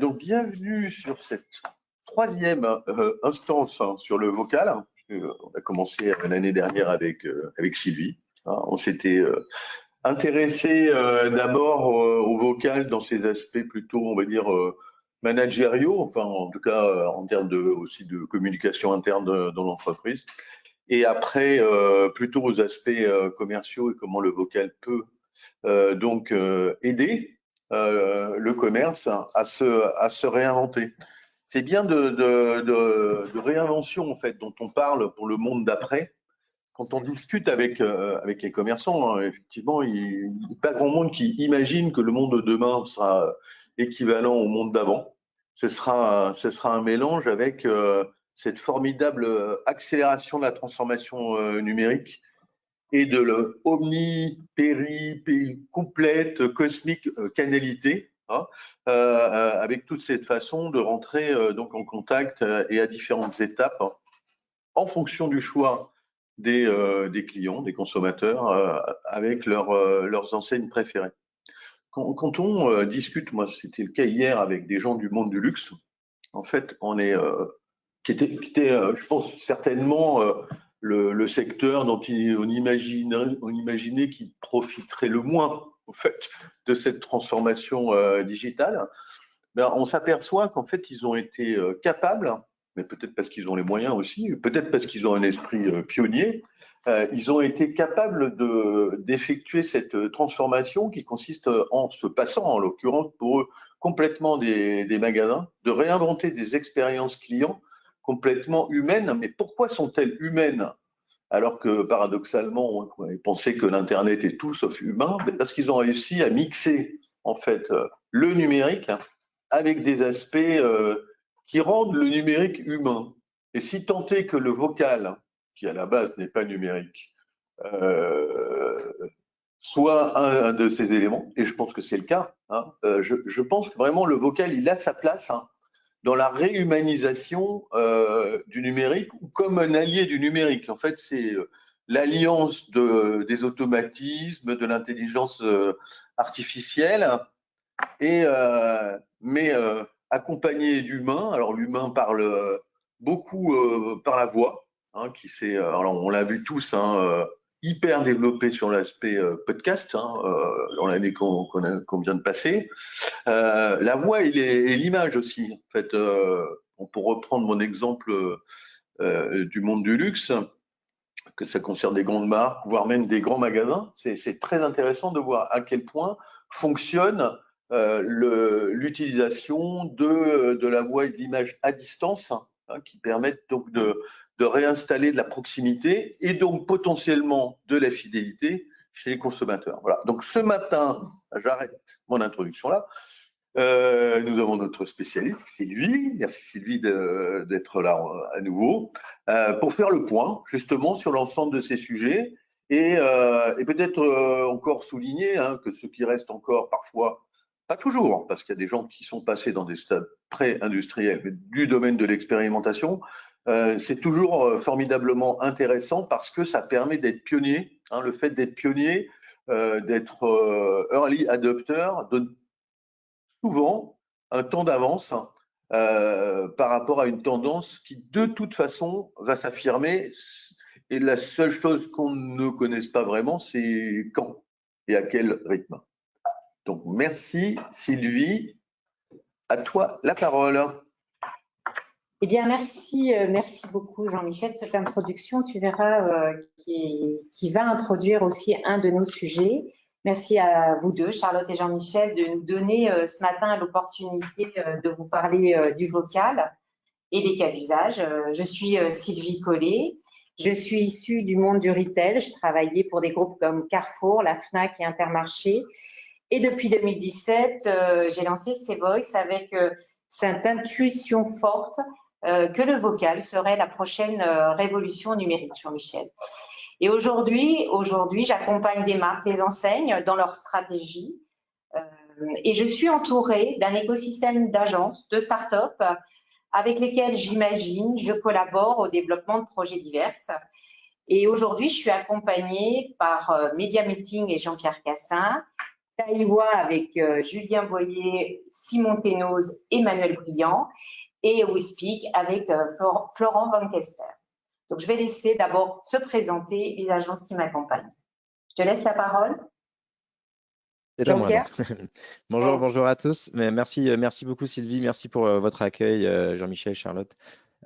Donc, bienvenue sur cette troisième instance sur le vocal. On a commencé l'année dernière avec Sylvie. On s'était intéressé d'abord au vocal dans ses aspects plutôt, on va dire, managériaux, enfin en tout cas en termes aussi de communication interne dans l'entreprise. Et après, plutôt aux aspects commerciaux et comment le vocal peut donc aider le commerce à se réinventer. C'est bien de réinvention en fait dont on parle pour le monde d'après. Quand on discute avec les commerçants, hein, effectivement, il n'y a pas grand monde qui imagine que le monde de demain sera équivalent au monde d'avant. Ce sera un mélange avec cette formidable accélération de la transformation numérique et de complète, cosmique canalité, hein, avec toute cette façon de rentrer donc en contact et à différentes étapes en fonction du choix des clients, des consommateurs, avec leurs enseignes préférées. Quand on discute, moi c'était le cas hier avec des gens du monde du luxe, en fait on est qui était je pense certainement le secteur dont on imaginait qu'il profiterait le moins en fait de cette transformation digitale. Ben, on s'aperçoit qu'en fait ils ont été capables, mais peut-être parce qu'ils ont les moyens aussi, peut-être parce qu'ils ont un esprit pionnier, ils ont été capables d'effectuer cette transformation qui consiste en se passant, en l'occurrence pour eux, complètement des magasins, de réinventer des expériences clients complètement humaines. Mais pourquoi sont-elles humaines alors que paradoxalement, on pensait que l'Internet est tout sauf humain? Parce qu'ils ont réussi à mixer en fait le numérique avec des aspects qui rendent le numérique humain. Et si tant est que le vocal, qui à la base n'est pas numérique, soit un de ces éléments, et je pense que c'est le cas, hein, je pense que vraiment le vocal, il a sa place hein, dans la réhumanisation du numérique ou comme un allié du numérique. En fait, c'est l'alliance des automatismes, de l'intelligence artificielle, et, mais accompagné d'humains. Alors l'humain parle beaucoup par la voix, hein, alors on l'a vu tous, hein, hyper développé sur l'aspect podcast hein, dans l'année qu'on vient de passer. La voix et l'image aussi. En fait, on peut reprendre mon exemple du monde du luxe, que ça concerne des grandes marques, voire même des grands magasins. C'est très intéressant de voir à quel point fonctionne l'utilisation de la voix et de l'image à distance, hein, qui permettent donc de réinstaller de la proximité et donc potentiellement de la fidélité chez les consommateurs. Voilà. Donc ce matin, j'arrête mon introduction là. Nous avons notre spécialiste, Sylvie. Merci Sylvie d'être là à nouveau pour faire le point justement sur l'ensemble de ces sujets et peut-être encore souligner hein, que ce qui reste encore parfois, pas toujours, parce qu'il y a des gens qui sont passés dans des stades pré-industriels, mais du domaine de l'expérimentation, c'est toujours formidablement intéressant parce que ça permet d'être pionnier. Hein, le fait d'être pionnier, d'être early adopter, donne souvent un temps d'avance par rapport à une tendance qui, de toute façon, va s'affirmer. Et la seule chose qu'on ne connaisse pas vraiment, c'est quand et à quel rythme. Donc, merci Sylvie. À toi la parole. Eh bien, merci beaucoup Jean-Michel de cette introduction. Tu verras qui va introduire aussi un de nos sujets. Merci à vous deux, Charlotte et Jean-Michel, de nous donner ce matin l'opportunité de vous parler du vocal et des cas d'usage. Je suis Sylvie Collet. Je suis issue du monde du retail. Je travaillais pour des groupes comme Carrefour, la Fnac et Intermarché. Et depuis 2017, j'ai lancé C-Voice avec cette intuition forte que le vocal serait la prochaine révolution numérique, Jean-Michel. Et aujourd'hui, j'accompagne des marques, des enseignes dans leur stratégie et je suis entourée d'un écosystème d'agences, de start-up avec lesquelles je collabore au développement de projets divers. Et aujourd'hui, je suis accompagnée par Media Meeting et Jean-Pierre Cassin, Taïwa avec Julien Boyer, Simon Ténoz, Emmanuel Briand et WeSpeak avec Florent Van Kelster. Donc, je vais laisser d'abord se présenter les agences qui m'accompagnent. Je te laisse la parole. C'est à moi donc. Bonjour à tous. Merci beaucoup Sylvie, merci pour votre accueil Jean-Michel, Charlotte.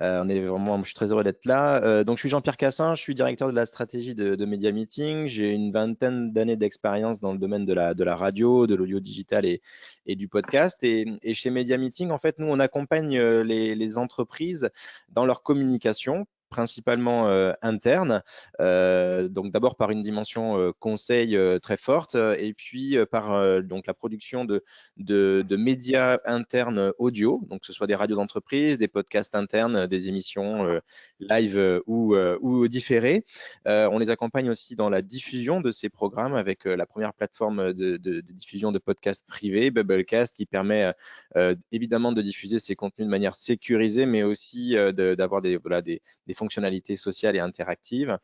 Je suis très heureux d'être là. Donc je suis Jean-Pierre Cassin, je suis directeur de la stratégie de Media Meeting. J'ai une vingtaine d'années d'expérience dans le domaine de la radio, de l'audio digital et du podcast. Et chez Media Meeting, en fait, nous on accompagne les entreprises dans leur communication, principalement interne, donc d'abord par une dimension conseil très forte et puis par donc la production de médias internes audio, donc que ce soit des radios d'entreprise, des podcasts internes, des émissions live ou différées. On les accompagne aussi dans la diffusion de ces programmes avec la première plateforme de diffusion de podcasts privés, Bubblecast, qui permet évidemment de diffuser ces contenus de manière sécurisée, mais aussi d'avoir des fonctionnalités sociales et interactives.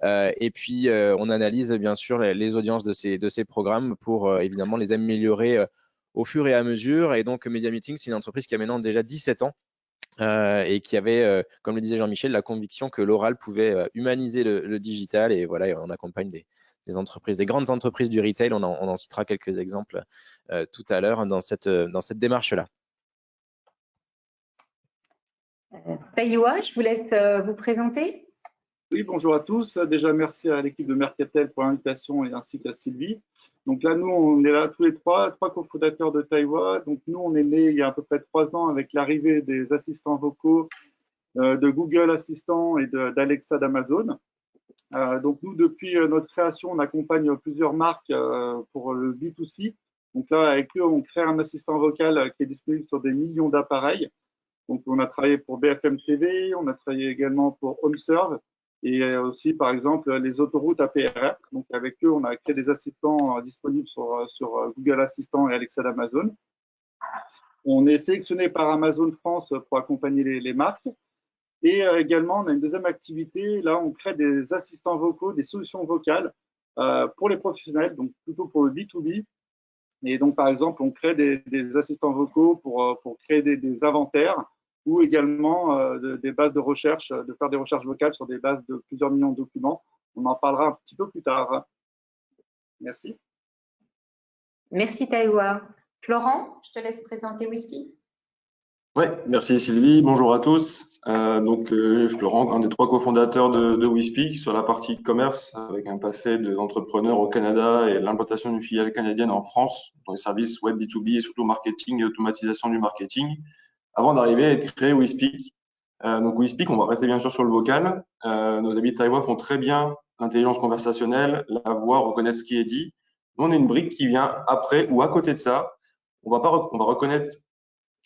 Et puis, on analyse bien sûr les audiences de ces programmes pour évidemment les améliorer au fur et à mesure. Et donc, Media Meeting, c'est une entreprise qui a maintenant déjà 17 ans et qui avait, comme le disait Jean-Michel, la conviction que l'oral pouvait humaniser le digital. Et voilà, on accompagne des entreprises, des grandes entreprises du retail. On en citera quelques exemples tout à l'heure dans cette démarche-là. Taïwa, je vous laisse vous présenter. Oui, bonjour à tous. Déjà, merci à l'équipe de Mercatel pour l'invitation et ainsi qu'à Sylvie. Donc là, nous, on est là tous les trois cofondateurs de Taïwa. Donc nous, on est nés il y a à peu près 3 ans avec l'arrivée des assistants vocaux de Google Assistant et d'Alexa d'Amazon. Donc nous, depuis notre création, on accompagne plusieurs marques pour le B2C. Donc là, avec eux, on crée un assistant vocal qui est disponible sur des millions d'appareils. Donc on a travaillé pour BFM TV, on a travaillé également pour HomeServe et aussi, par exemple, les autoroutes APRR. Donc avec eux, on a créé des assistants disponibles sur Google Assistant et Alexa d'Amazon. On est sélectionné par Amazon France pour accompagner les marques. Et également, on a une deuxième activité. Là, on crée des assistants vocaux, des solutions vocales pour les professionnels, donc plutôt pour le B2B. Et donc, par exemple, on crée des assistants vocaux pour créer des inventaires ou également des bases de recherche, de faire des recherches vocales sur des bases de plusieurs millions de documents. On en parlera un petit peu plus tard. Merci. Merci Taïwa. Florent, je te laisse présenter WeSpeak. Oui, merci Sylvie. Bonjour à tous. Florent, un des 3 cofondateurs de WeSpeak sur la partie commerce, avec un passé d'entrepreneur au Canada et l'implantation d'une filiale canadienne en France dans les services web B2B et surtout marketing et automatisation du marketing, avant d'arriver à créer WeSpeak. Donc WeSpeak, on va rester bien sûr sur le vocal. Nos amis de Taïwan font très bien l'intelligence conversationnelle, la voix, reconnaître ce qui est dit. Nous, on est une brique qui vient après ou à côté de ça. On va reconnaître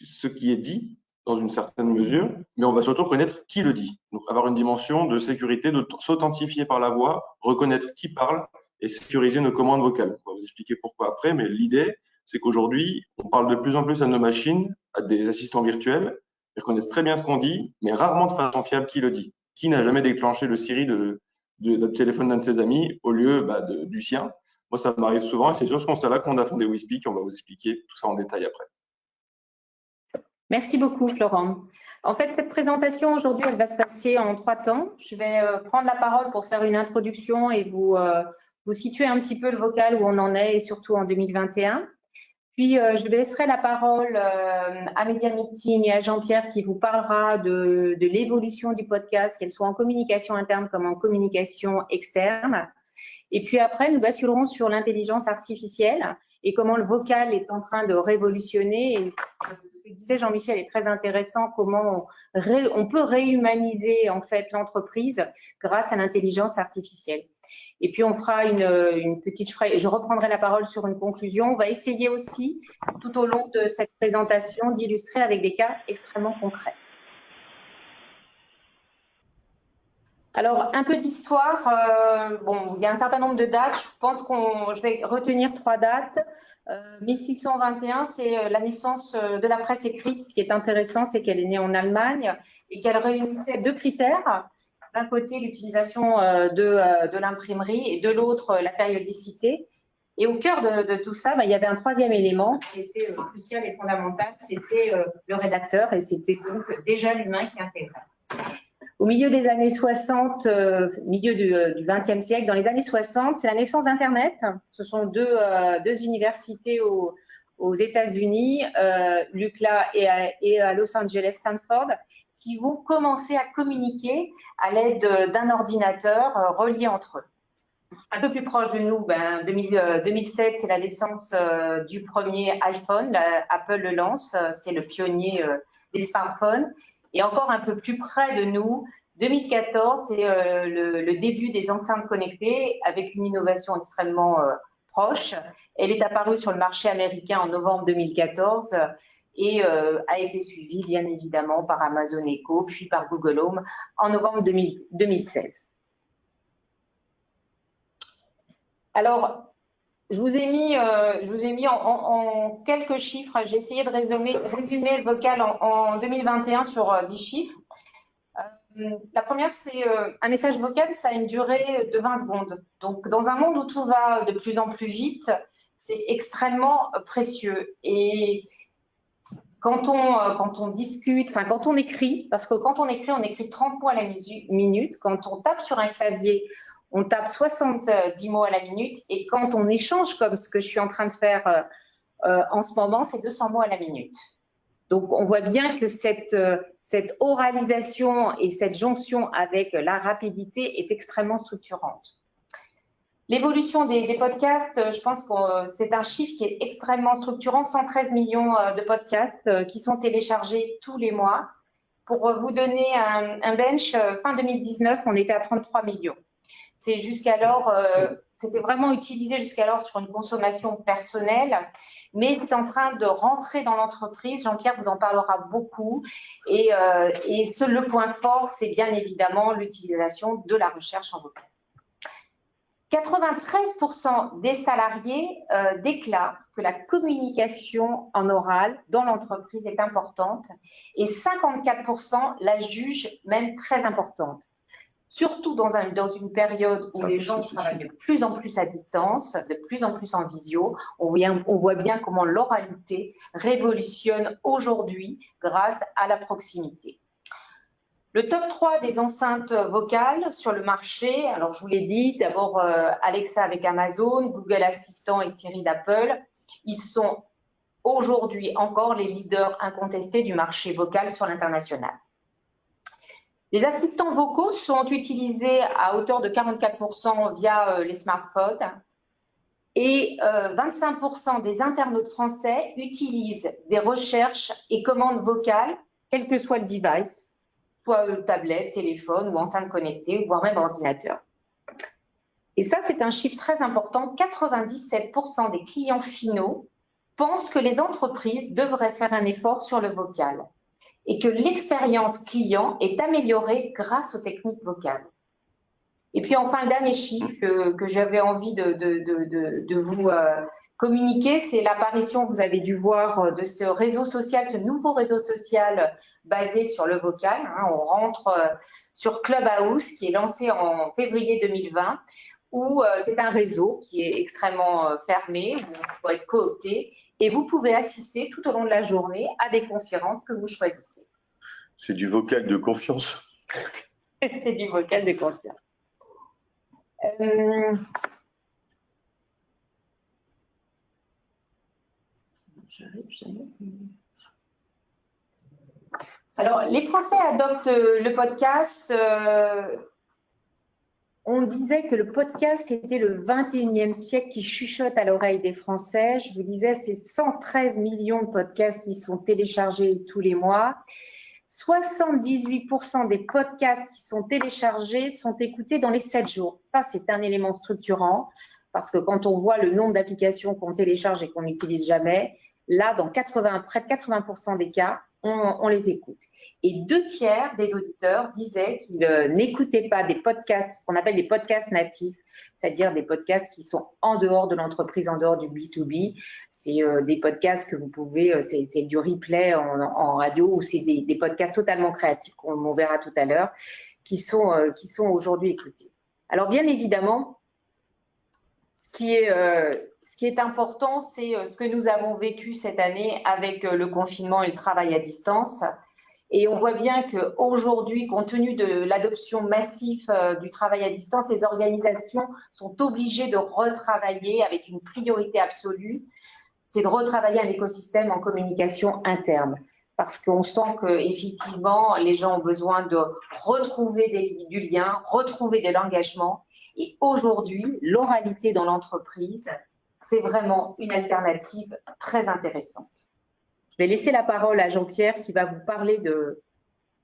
ce qui est dit dans une certaine mesure, mais on va surtout reconnaître qui le dit. Donc, avoir une dimension de sécurité, de s'authentifier par la voix, reconnaître qui parle et sécuriser nos commandes vocales. On va vous expliquer pourquoi après, mais l'idée, c'est qu'aujourd'hui, on parle de plus en plus à nos machines, à des assistants virtuels, ils reconnaissent très bien ce qu'on dit, mais rarement de façon fiable qui le dit. Qui n'a jamais déclenché le Siri de téléphone d'un de ses amis au lieu du sien? Moi, ça m'arrive souvent et c'est sur ce constat-là qu'on a fondé WeSpeak et on va vous expliquer tout ça en détail après. Merci beaucoup, Florent. En fait, cette présentation aujourd'hui, elle va se passer en 3 temps. Je vais prendre la parole pour faire une introduction et vous situer un petit peu le vocal où on en est et surtout en 2021. Puis, je laisserai la parole à Media Meeting et à Jean-Pierre qui vous parlera de l'évolution du podcast, qu'elle soit en communication interne comme en communication externe. Et puis après, nous basculerons sur l'intelligence artificielle et comment le vocal est en train de révolutionner. Et ce que disait Jean-Michel est très intéressant, comment on peut réhumaniser en fait l'entreprise grâce à l'intelligence artificielle. Et puis on fera une petite, je reprendrai la parole sur une conclusion. On va essayer aussi, tout au long de cette présentation, d'illustrer avec des cas extrêmement concrets. Alors, un peu d'histoire. Il y a un certain nombre de dates. Je pense je vais retenir 3 dates. 1621, c'est la naissance de la presse écrite. Ce qui est intéressant, c'est qu'elle est née en Allemagne et qu'elle réunissait 2 critères. D'un côté, l'utilisation de l'imprimerie et de l'autre, la périodicité. Et au cœur de tout ça, il y avait un troisième élément qui était crucial et fondamental, c'était le rédacteur, et c'était donc déjà l'humain qui intégrait. Au milieu des années 60, milieu du XXe siècle, dans les années 60, c'est la naissance d'Internet. Ce sont deux universités aux États-Unis, l'UCLA et à Los Angeles, Stanford, qui vont commencer à communiquer à l'aide d'un ordinateur relié entre eux. Un peu plus proche de nous, 2007, c'est la naissance du premier iPhone. Apple le lance, c'est le pionnier des smartphones. Et encore un peu plus près de nous, 2014, c'est le début des enceintes connectées avec une innovation extrêmement proche. Elle est apparue sur le marché américain en novembre 2014 et a été suivie bien évidemment par Amazon Echo, puis par Google Home en novembre 2016. Alors, je vous ai mis en quelques chiffres. J'ai essayé de résumer le vocal en 2021 sur 10 chiffres. La première, c'est un message vocal, ça a une durée de 20 secondes. Donc, dans un monde où tout va de plus en plus vite, c'est extrêmement précieux. Et quand on discute, enfin quand on écrit, parce que quand on écrit 30 mots à la minute. Quand on tape sur un clavier, on tape 70 mots à la minute. Et quand on échange comme ce que je suis en train de faire en ce moment, c'est 200 mots à la minute. Donc, on voit bien que cette oralisation et cette jonction avec la rapidité est extrêmement structurante. L'évolution des podcasts, je pense que c'est un chiffre qui est extrêmement structurant. 113 millions de podcasts qui sont téléchargés tous les mois. Pour vous donner un bench, fin 2019, on était à 33 millions. C'est jusqu'alors, c'était vraiment utilisé jusqu'alors sur une consommation personnelle, mais c'est en train de rentrer dans l'entreprise. Jean-Pierre vous en parlera beaucoup. Et le point fort, c'est bien évidemment l'utilisation de la recherche en vocal. 93% des salariés déclarent que la communication en oral dans l'entreprise est importante et 54% la jugent même très importante. Surtout dans une période où les gens travaillent de plus en plus à distance, de plus en plus en visio. On voit bien comment l'oralité révolutionne aujourd'hui grâce à la proximité. Le top 3 des enceintes vocales sur le marché, alors je vous l'ai dit, d'abord Alexa avec Amazon, Google Assistant et Siri d'Apple, ils sont aujourd'hui encore les leaders incontestés du marché vocal sur l'international. Les assistants vocaux sont utilisés à hauteur de 44% via les smartphones et 25% des internautes français utilisent des recherches et commandes vocales, quel que soit le device, soit tablette, téléphone ou enceinte connectée, voire même ordinateur. Et ça, c'est un chiffre très important. 97% des clients finaux pensent que les entreprises devraient faire un effort sur le vocal et que l'expérience client est améliorée grâce aux techniques vocales. Et puis enfin, le dernier chiffre que j'avais envie de vous communiquer, c'est l'apparition, vous avez dû voir, de ce réseau social, ce nouveau réseau social basé sur le vocal. On rentre sur Clubhouse, qui est lancé en février 2020, où c'est un réseau qui est extrêmement fermé, où il faut être coopté, et vous pouvez assister tout au long de la journée à des conférences que vous choisissez. C'est du vocal de confiance. C'est du vocal de confiance. Alors, les Français adoptent le podcast. On disait que le podcast était le 21e siècle qui chuchote à l'oreille des Français. Je vous disais, c'est 113 millions de podcasts qui sont téléchargés tous les mois. 78% des podcasts qui sont téléchargés sont écoutés dans les 7 jours. Ça, c'est un élément structurant parce que quand on voit le nombre d'applications qu'on télécharge et qu'on n'utilise jamais, là, dans près de 80% des cas, on les écoute. Et 2/3 des auditeurs disaient qu'ils n'écoutaient pas des podcasts, qu'on appelle des podcasts natifs, c'est-à-dire des podcasts qui sont en dehors de l'entreprise, en dehors du B2B. C'est des podcasts que vous pouvez, c'est du replay en radio ou c'est des podcasts totalement créatifs qu'on verra tout à l'heure, qui sont aujourd'hui écoutés. Alors bien évidemment, ce qui est important, c'est ce que nous avons vécu cette année avec le confinement et le travail à distance. Et on voit bien qu'aujourd'hui, compte tenu de l'adoption massive du travail à distance, les organisations sont obligées de retravailler avec une priorité absolue, c'est de retravailler un écosystème en communication interne. Parce qu'on sent qu'effectivement, les gens ont besoin de retrouver du lien, retrouver de l'engagement. Et aujourd'hui, l'oralité dans l'entreprise, c'est vraiment une alternative très intéressante. Je vais laisser la parole à Jean-Pierre qui va vous parler de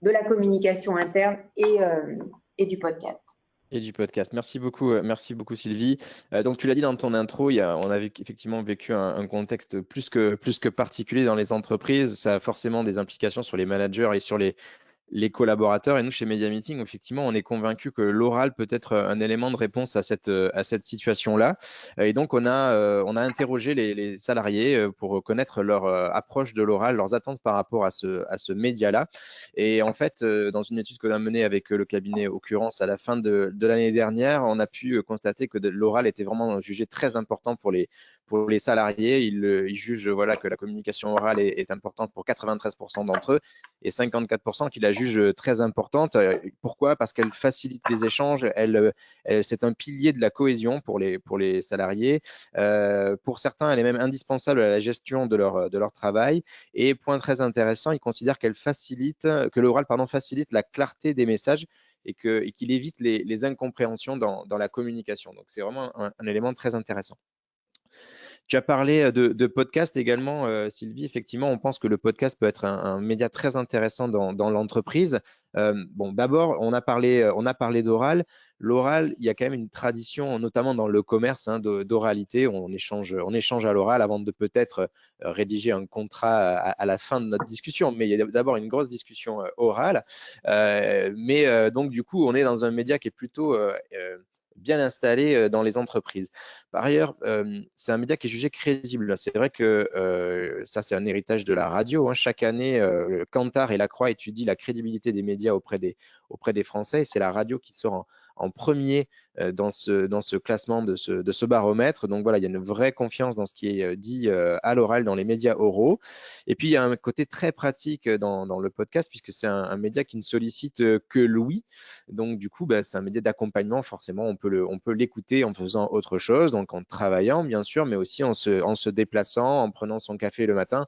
la communication interne et du podcast. Et du podcast. Merci beaucoup Sylvie. Donc tu l'as dit dans ton intro, on a effectivement vécu un contexte plus que particulier dans les entreprises. Ça a forcément des implications sur les managers et sur les collaborateurs. Et nous, chez Media Meeting, effectivement, on est convaincu que l'oral peut être un élément de réponse à cette situation-là. Et donc, on a interrogé les salariés pour connaître leur approche de l'oral, leurs attentes par rapport à ce média-là. Et en fait, dans une étude qu'on a menée avec le cabinet Occurrence à la fin de l'année dernière, on a pu constater que l'oral était vraiment jugé très important pour les salariés. Ils jugent que la communication orale est importante pour 93% d'entre eux et 54% qui la jugent très importante. Pourquoi? Parce qu'elle facilite les échanges, c'est un pilier de la cohésion pour les salariés. Pour certains, elle est même indispensable à la gestion de leur travail. Et point très intéressant, ils considèrent que l'oral facilite la clarté des messages et qu'il évite les incompréhensions dans la communication. Donc, c'est vraiment un élément très intéressant. Tu as parlé de podcast également, Sylvie. Effectivement, on pense que le podcast peut être un média très intéressant dans l'entreprise. Bon, d'abord, on a parlé d'oral. L'oral, il y a quand même une tradition, notamment dans le commerce, d'oralité. On échange à l'oral avant de peut-être rédiger un contrat à la fin de notre discussion. Mais il y a d'abord une grosse discussion orale. Donc, du coup, on est dans un média qui est plutôt bien installé dans les entreprises. Par ailleurs, c'est un média qui est jugé crédible. C'est vrai que ça, c'est un héritage de la radio. Chaque année, Kantar et La Croix étudient la crédibilité des médias auprès des Français. Et c'est la radio qui sort en premier dans ce classement de ce baromètre. Donc voilà, il y a une vraie confiance dans ce qui est dit à l'oral dans les médias oraux. Et puis, il y a un côté très pratique dans le podcast puisque c'est un média qui ne sollicite que l'ouïe. Donc, du coup, c'est un média d'accompagnement. Forcément, on peut l'écouter en faisant autre chose, donc en travaillant, bien sûr, mais aussi en se déplaçant, en prenant son café le matin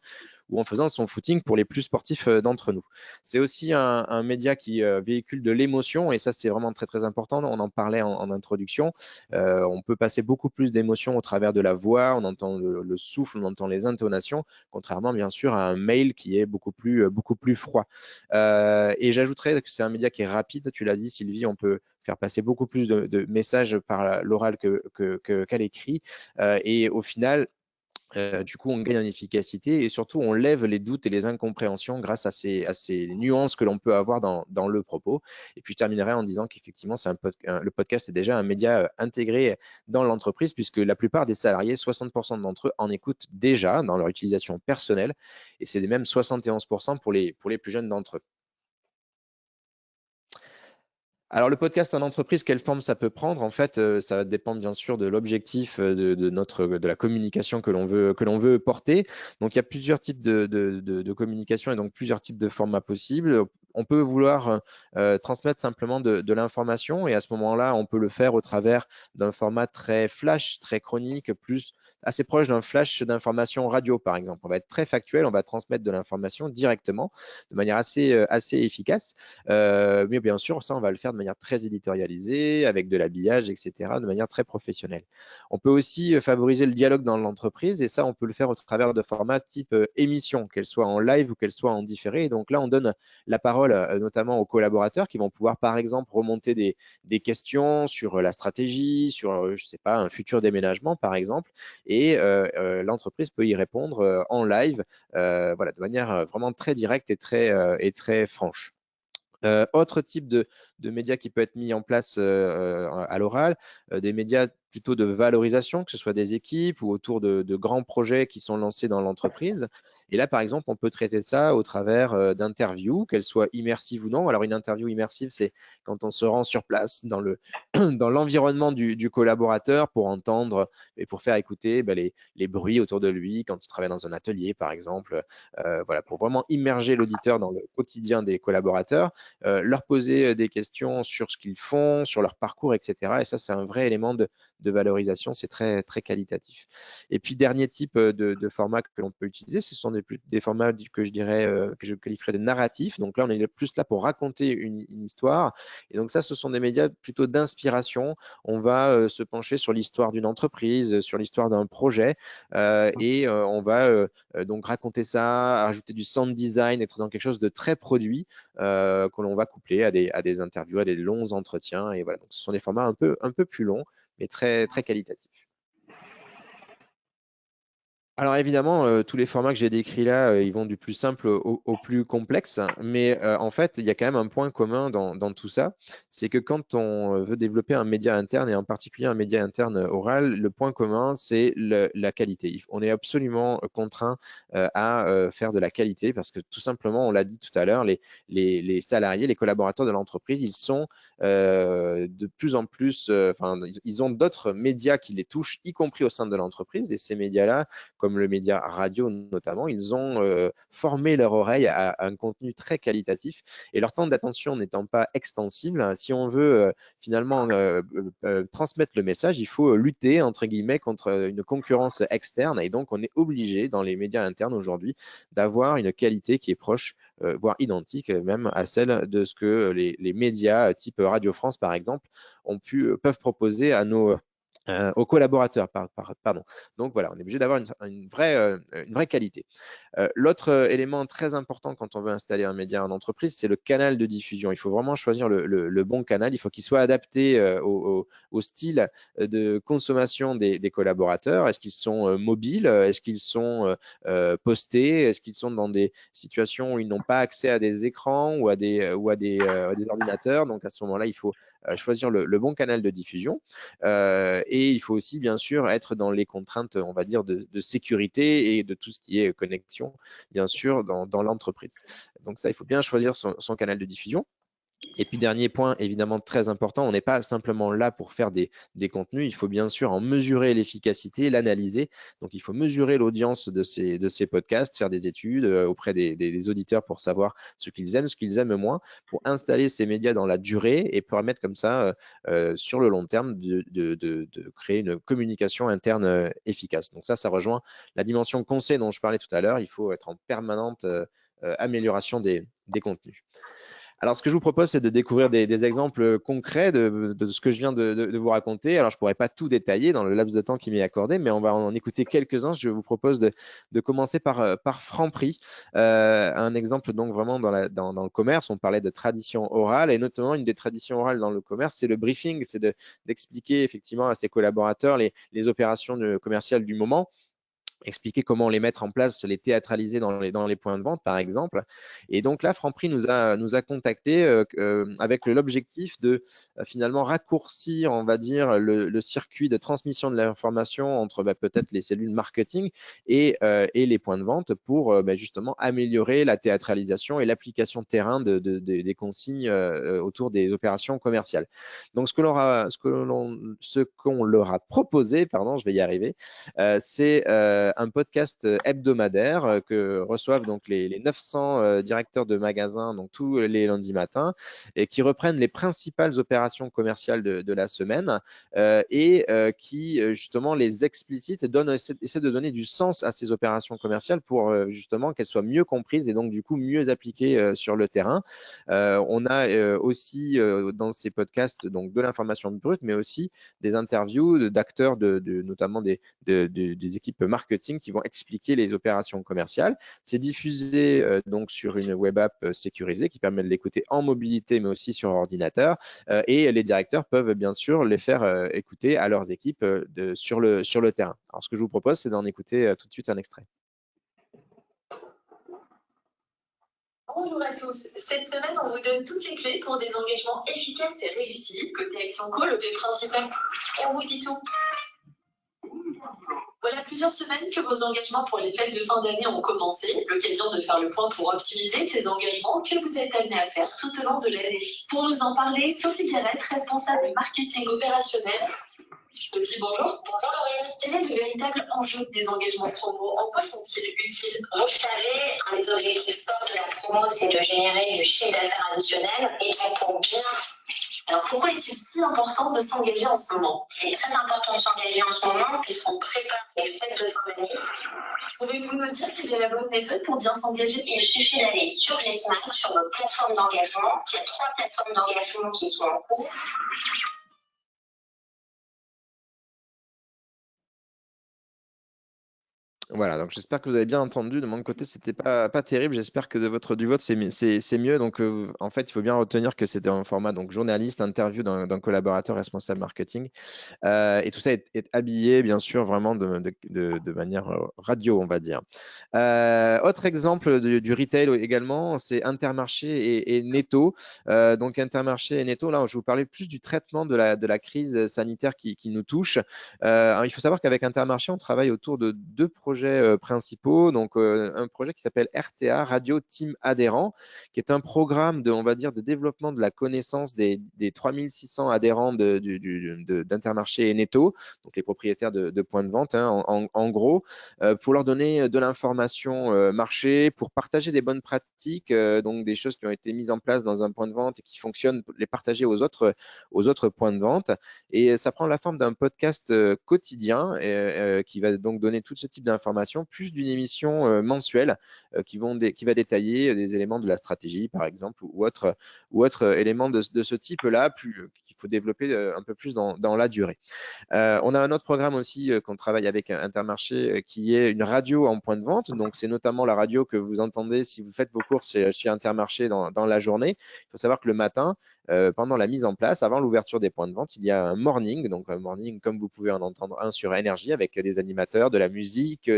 ou en faisant son footing pour les plus sportifs d'entre nous. C'est aussi un média qui véhicule de l'émotion et ça, c'est vraiment très, très important. On en parlait en introduction. On peut passer beaucoup plus d'émotions au travers de la voix. On entend le souffle, on entend les intonations, contrairement, bien sûr, à un mail qui est beaucoup plus froid. Et j'ajouterais que c'est un média qui est rapide. Tu l'as dit, Sylvie, on peut faire passer beaucoup plus de messages par l'oral qu'à l'écrit. Et au final, du coup, on gagne en efficacité et surtout, on lève les doutes et les incompréhensions grâce à ces nuances que l'on peut avoir dans le propos. Et puis, je terminerai en disant qu'effectivement, le podcast est déjà un média intégré dans l'entreprise puisque la plupart des salariés, 60% d'entre eux, en écoutent déjà dans leur utilisation personnelle et c'est même 71% pour les plus jeunes d'entre eux. Alors, le podcast en entreprise, quelle forme ça peut prendre? En fait, ça dépend bien sûr de l'objectif de la communication que l'on veut porter. Donc, il y a plusieurs types de communication et donc plusieurs types de formats possibles. On peut vouloir transmettre simplement de l'information et à ce moment-là, on peut le faire au travers d'un format très flash, très chronique, assez proche d'un flash d'information radio, par exemple. On va être très factuel, on va transmettre de l'information directement de manière assez efficace. Mais bien sûr, ça, on va le faire de manière très éditorialisée, avec de l'habillage, etc., de manière très professionnelle. On peut aussi favoriser le dialogue dans l'entreprise et ça, on peut le faire au travers de formats type émission, qu'elle soit en live ou qu'elle soit en différé. Et donc là, on donne la parole notamment aux collaborateurs qui vont pouvoir, par exemple, remonter des questions sur la stratégie, sur, je sais pas, un futur déménagement, par exemple. Et l'entreprise peut y répondre en live, voilà, de manière vraiment très directe et très franche. Autre type de médias qui peut être mis en place à l'oral, des médias plutôt de valorisation, que ce soit des équipes ou autour de grands projets qui sont lancés dans l'entreprise. Et là, par exemple, on peut traiter ça au travers d'interviews, qu'elles soient immersives ou non. Alors, une interview immersive, c'est quand on se rend sur place dans l'environnement du collaborateur pour entendre et pour faire écouter les bruits autour de lui quand il travaille dans un atelier, par exemple. Voilà, pour vraiment immerger l'auditeur dans le quotidien des collaborateurs, leur poser des questions sur ce qu'ils font, sur leur parcours, etc. Et ça, c'est un vrai élément de valorisation, c'est très, très qualitatif. Et puis, dernier type de format que l'on peut utiliser, ce sont des formats que je dirais, que je qualifierais de narratifs. Donc là, on est plus là pour raconter une histoire. Et donc ça, ce sont des médias plutôt d'inspiration. On va se pencher sur l'histoire d'une entreprise, sur l'histoire d'un projet, et on va donc raconter ça, ajouter du sound design, être dans quelque chose de très produit que l'on va coupler à des interviews, à des longs entretiens. Et voilà, donc ce sont des formats un peu plus longs, mais très, très qualitatifs. Alors évidemment, tous les formats que j'ai décrits là, ils vont du plus simple au plus complexe, mais en fait, il y a quand même un point commun dans tout ça, c'est que quand on veut développer un média interne, et en particulier un média interne oral, le point commun, c'est la qualité. On est absolument contraint à faire de la qualité parce que tout simplement, on l'a dit tout à l'heure, les salariés, les collaborateurs de l'entreprise, ils sont de plus en plus, ils ont d'autres médias qui les touchent, y compris au sein de l'entreprise, et ces médias-là, comme le média radio notamment, ils ont formé leur oreille à un contenu très qualitatif et leur temps d'attention n'étant pas extensible, si on veut finalement transmettre le message, il faut lutter entre guillemets contre une concurrence externe et donc on est obligé dans les médias internes aujourd'hui d'avoir une qualité qui est proche, voire identique même à celle de ce que les médias type Radio France par exemple peuvent proposer à aux collaborateurs, pardon. Donc voilà, on est obligé d'avoir une vraie qualité. L'autre élément très important quand on veut installer un média en entreprise, c'est le canal de diffusion. Il faut vraiment choisir le bon canal. Il faut qu'il soit adapté au style de consommation des collaborateurs. Est-ce qu'ils sont mobiles? Est-ce qu'ils sont postés? Est-ce qu'ils sont dans des situations où ils n'ont pas accès à des écrans ou à des ordinateurs? Donc à ce moment-là, il faut choisir le bon canal de diffusion. Et il faut aussi, bien sûr, être dans les contraintes, on va dire, de sécurité et de tout ce qui est connexion, bien sûr, dans l'entreprise. Donc ça, il faut bien choisir son canal de diffusion. Et puis, dernier point, évidemment très important, on n'est pas simplement là pour faire des contenus, il faut bien sûr en mesurer l'efficacité, l'analyser. Donc, il faut mesurer l'audience de ces podcasts, faire des études auprès des auditeurs pour savoir ce qu'ils aiment moins, pour installer ces médias dans la durée et permettre comme ça, sur le long terme, de créer une communication interne efficace. Donc ça rejoint la dimension conseil dont je parlais tout à l'heure. Il faut être en permanente amélioration des contenus. Alors, ce que je vous propose, c'est de découvrir des exemples concrets de ce que je viens de vous raconter. Alors, je ne pourrais pas tout détailler dans le laps de temps qui m'est accordé, mais on va en écouter quelques-uns. Je vous propose de commencer par Franprix. Un exemple donc vraiment dans le commerce. On parlait de tradition orale et notamment une des traditions orales dans le commerce, c'est le briefing. C'est d'expliquer effectivement à ses collaborateurs les opérations commerciales du moment. Expliquer comment les mettre en place, les théâtraliser dans les points de vente, par exemple. Et donc là, Franprix nous a contactés avec l'objectif de finalement raccourcir, on va dire, le circuit de transmission de l'information entre peut-être les cellules marketing et les points de vente pour justement améliorer la théâtralisation et l'application terrain des consignes autour des opérations commerciales. Donc, ce qu'on leur a proposé, pardon, je vais y arriver, c'est un podcast hebdomadaire que reçoivent donc les 900 directeurs de magasins donc tous les lundis matins et qui reprennent les principales opérations commerciales de la semaine et qui justement les explicite et essaie de donner du sens à ces opérations commerciales pour justement qu'elles soient mieux comprises et donc du coup mieux appliquées sur le terrain. On a aussi dans ces podcasts donc de l'information brute mais aussi des interviews d'acteurs notamment des équipes marketing qui vont expliquer les opérations commerciales. C'est diffusé donc sur une web app sécurisée qui permet de l'écouter en mobilité mais aussi sur ordinateur et les directeurs peuvent bien sûr les faire écouter à leurs équipes sur le terrain. Alors ce que je vous propose c'est d'en écouter tout de suite un extrait. Bonjour à tous. Cette semaine, on vous donne toutes les clés pour des engagements efficaces et réussis. Côté Action Call, OP principal, on vous dit tout. Voilà plusieurs semaines que vos engagements pour les fêtes de fin d'année ont commencé. L'occasion de faire le point pour optimiser ces engagements que vous êtes amenés à faire tout au long de l'année. Pour nous en parler, Sophie Guérette, responsable marketing opérationnel. Sophie, bonjour. Bonjour Laurie. Quel est le véritable enjeu des engagements promo? En quoi sont-ils utiles? Vous savez, un des objectifs forts de la promo, c'est de générer du chiffre d'affaires additionnel. Et donc pour bien... Alors pourquoi est-il si important de s'engager en ce moment? C'est très important de s'engager en ce moment puisqu'on prépare les fêtes de fin d'année. Pouvez-vous nous dire quelle est la bonne méthode pour bien s'engager? Il suffit d'aller sur GSMAC, sur notre plateforme d'engagement. Il y a 3 plateformes d'engagement qui sont en cours. Voilà, donc j'espère que vous avez bien entendu. De mon côté, c'était pas terrible. J'espère que du vôtre, c'est mieux. Donc, en fait, il faut bien retenir que c'était un format donc journaliste, interview d'un collaborateur responsable marketing. Et tout ça est habillé, bien sûr, vraiment de manière radio, on va dire. Autre exemple du retail également, c'est Intermarché et Netto. Donc, Intermarché et Netto, là, je vous parlais plus du traitement de la crise sanitaire qui nous touche. Alors, il faut savoir qu'avec Intermarché, on travaille autour de 2 projets principaux. Donc, un projet qui s'appelle RTA, Radio Team Adhérents, qui est un programme on va dire, de développement de la connaissance des 3600 adhérents d'Intermarché et Netto, donc les propriétaires de points de vente, hein, en gros, pour leur donner de l'information marché, pour partager des bonnes pratiques, donc des choses qui ont été mises en place dans un point de vente et qui fonctionnent, les partager aux autres points de vente. Et ça prend la forme d'un podcast quotidien qui va donc donner tout ce type d'informations, plus d'une émission mensuelle qui va détailler des éléments de la stratégie, par exemple, ou autre éléments de ce type-là, qu'il faut développer un peu plus dans la durée. On a un autre programme aussi qu'on travaille avec Intermarché qui est une radio en point de vente. Donc, c'est notamment la radio que vous entendez si vous faites vos courses chez Intermarché dans la journée. Il faut savoir que le matin, pendant la mise en place, avant l'ouverture des points de vente, il y a un morning. Donc, un morning comme vous pouvez en entendre un sur Énergie avec des animateurs, de la musique,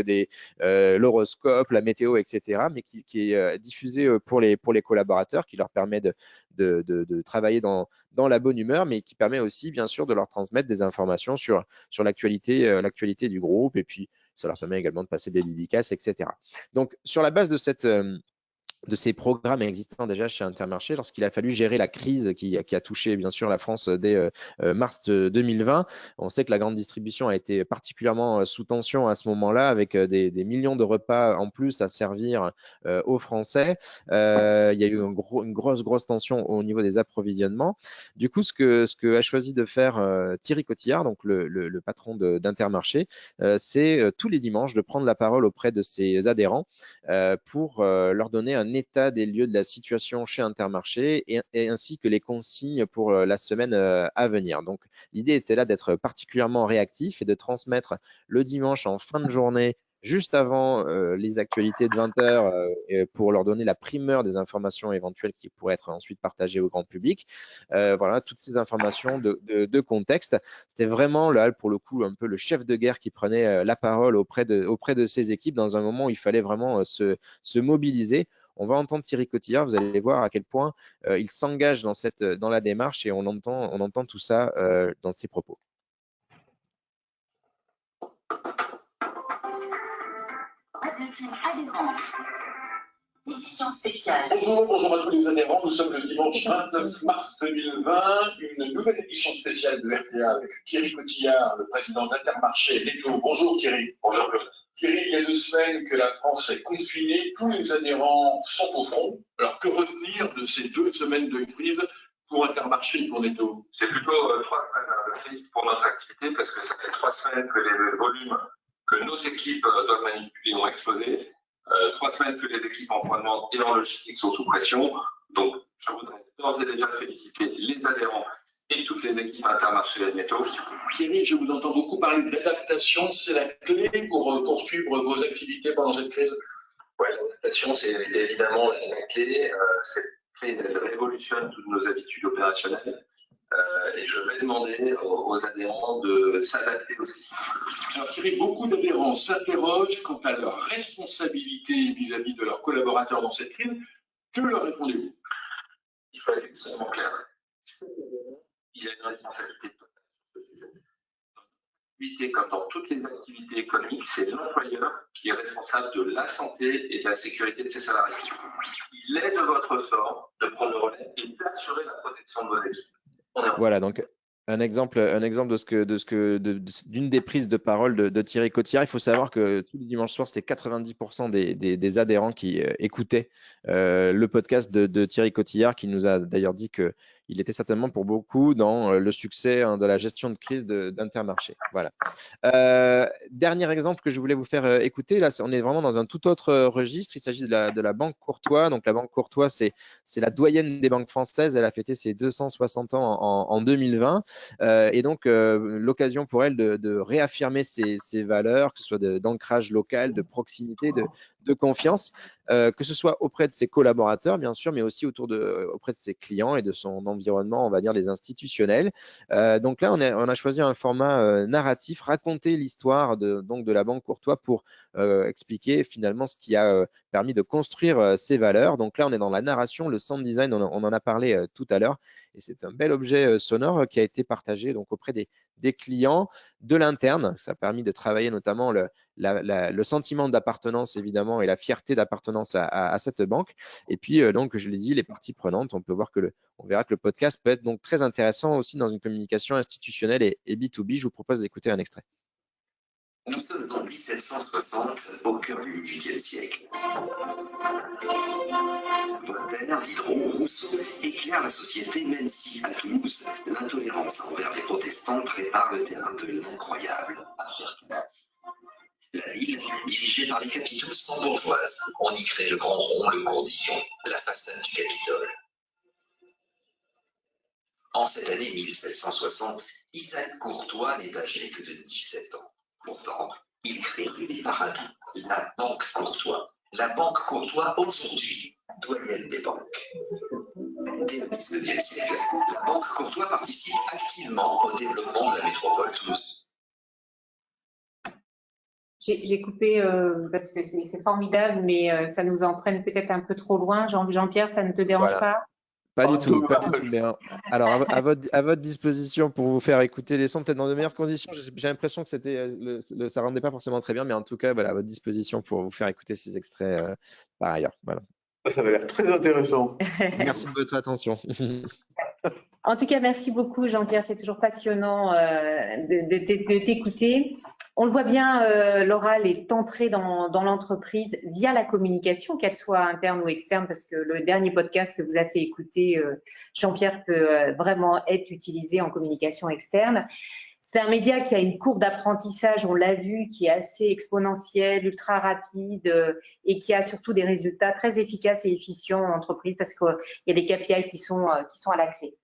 l'horoscope, la météo, etc. Mais qui est diffusé pour les collaborateurs, qui leur permet de travailler dans la bonne humeur, mais qui permet aussi, bien sûr, de leur transmettre des informations sur l'actualité du groupe. Et puis, ça leur permet également de passer des dédicaces, etc. Donc, sur la base de ces programmes existants déjà chez Intermarché, lorsqu'il a fallu gérer la crise qui a touché bien sûr la France dès mars 2020. On sait que la grande distribution a été particulièrement sous tension à ce moment-là, avec des millions de repas en plus à servir aux Français. Il y a eu une grosse tension au niveau des approvisionnements. Du coup, ce que a choisi de faire Thierry Cotillard, donc le patron d'Intermarché, c'est tous les dimanches de prendre la parole auprès de ses adhérents pour leur donner un état des lieux de la situation chez Intermarché et ainsi que les consignes pour la semaine à venir. Donc, l'idée était là d'être particulièrement réactif et de transmettre le dimanche en fin de journée, juste avant les actualités de 20h, pour leur donner la primeur des informations éventuelles qui pourraient être ensuite partagées au grand public. Voilà, toutes ces informations de contexte. C'était vraiment là, pour le coup, un peu le chef de guerre qui prenait la parole auprès de ses équipes dans un moment où il fallait vraiment se mobiliser. On va entendre Thierry Cotillard, vous allez voir à quel point il s'engage dans la démarche, et on entend tout ça dans ses propos. Édition spéciale. Bonjour à tous les adhérents. Nous sommes le dimanche 29 mars 2020. Une nouvelle édition spéciale de RTA avec Thierry Cotillard, le président d'Intermarché Netto. Bonjour Thierry. Bonjour Claude. Thierry, il y a 2 semaines que la France est confinée. Tous les adhérents sont au front. Alors que retenir de ces 2 semaines de crise pour Intermarché et pour Netto? C'est plutôt 3 semaines de crise pour notre activité, parce que ça fait 3 semaines que les volumes que nos équipes doivent manipuler ont explosé. 3 semaines que les équipes en point de vente et en logistique sont sous pression. Donc, je voudrais d'ores et déjà féliciter les adhérents et toutes les équipes Intermarché et Netto. Thierry, je vous entends beaucoup parler d'adaptation. C'est la clé pour poursuivre vos activités pendant cette crise? Oui, l'adaptation, c'est évidemment la clé. Cette crise, elle révolutionne toutes nos habitudes opérationnelles. Et je vais demander aux adhérents de s'adapter aussi. Alors Thierry, beaucoup d'adhérents s'interrogent quant à leur responsabilité vis-à-vis de leurs collaborateurs dans cette crise. Que leur répondez-vous? Il faut être extrêmement clair. Il y a une responsabilité totale sur ce sujet. Comme dans toutes les activités économiques, c'est l'employeur qui est responsable de la santé et de la sécurité de ses salariés. Il est de votre sort de prendre le relais et d'assurer la protection de vos équipes. Voilà, donc un exemple d'une des prises de parole de Thierry Cotillard. Il faut savoir que tous les dimanches soirs, c'était 90% des adhérents qui écoutaient le podcast de Thierry Cotillard, qui nous a d'ailleurs dit qu'il était certainement pour beaucoup dans le succès de la gestion de crise d'Intermarché. Voilà. Dernier exemple que je voulais vous faire écouter, là, on est vraiment dans un tout autre registre. Il s'agit de la Banque Courtois. Donc, la Banque Courtois, c'est la doyenne des banques françaises. Elle a fêté ses 260 ans en 2020. Et donc, l'occasion pour elle de réaffirmer ses valeurs, que ce soit d'ancrage local, de proximité, de confiance, que ce soit auprès de ses collaborateurs, bien sûr, mais aussi auprès de ses clients et de son environnement, on va dire, les institutionnels. Donc là, on a choisi un format narratif, raconter l'histoire de la Banque Courtois pour expliquer finalement ce qui a permis de construire ces valeurs. Donc là, on est dans la narration, le sound design, on en a parlé tout à l'heure, et c'est un bel objet sonore qui a été partagé donc auprès des clients de l'interne. Ça a permis de travailler notamment le sentiment d'appartenance évidemment et la fierté d'appartenance à cette banque. Et puis donc je l'ai dit, les parties prenantes, on verra que le podcast peut être donc très intéressant aussi dans une communication institutionnelle et B2B. Je vous propose d'écouter un extrait. Nous sommes en 1760, au cœur du XVIIIe siècle. Voltaire, Diderot, Rousseau éclairent la société, même si, à Toulouse, l'intolérance envers les protestants prépare le terrain de l'incroyable affaire Calas. La ville, dirigée par les capitouls sans bourgeoises, on y crée le grand rond, le gourdillon, la façade du Capitole. En cette année 1760, Isaac Courtois n'est âgé que de 17 ans. Pourtant, il crée les paradis, la Banque Courtois. La Banque Courtois, aujourd'hui, doyenne des banques. Dès le 19e siècle, la Banque Courtois participe activement au développement de la métropole Toulouse. J'ai coupé parce que c'est formidable, mais ça nous entraîne peut-être un peu trop loin. Jean-Pierre, ça ne te dérange pas? Pas du tout, pas du tout. Mais alors, à votre disposition pour vous faire écouter les sons, peut-être dans de meilleures conditions. J'ai l'impression que ça rendait pas forcément très bien, mais en tout cas, voilà, à votre disposition pour vous faire écouter ces extraits par ailleurs. Voilà. Ça avait l'air très intéressant. Merci de votre attention. En tout cas, merci beaucoup, Jean-Pierre. C'est toujours passionnant de t'écouter. On le voit bien, l'oral est entré dans l'entreprise via la communication, qu'elle soit interne ou externe, parce que le dernier podcast que vous avez fait écouter, Jean-Pierre, peut vraiment être utilisé en communication externe. C'est un média qui a une courbe d'apprentissage, on l'a vu, qui est assez exponentielle, ultra rapide et qui a surtout des résultats très efficaces et efficients en entreprise parce qu'il y a des KPI qui sont à la clé.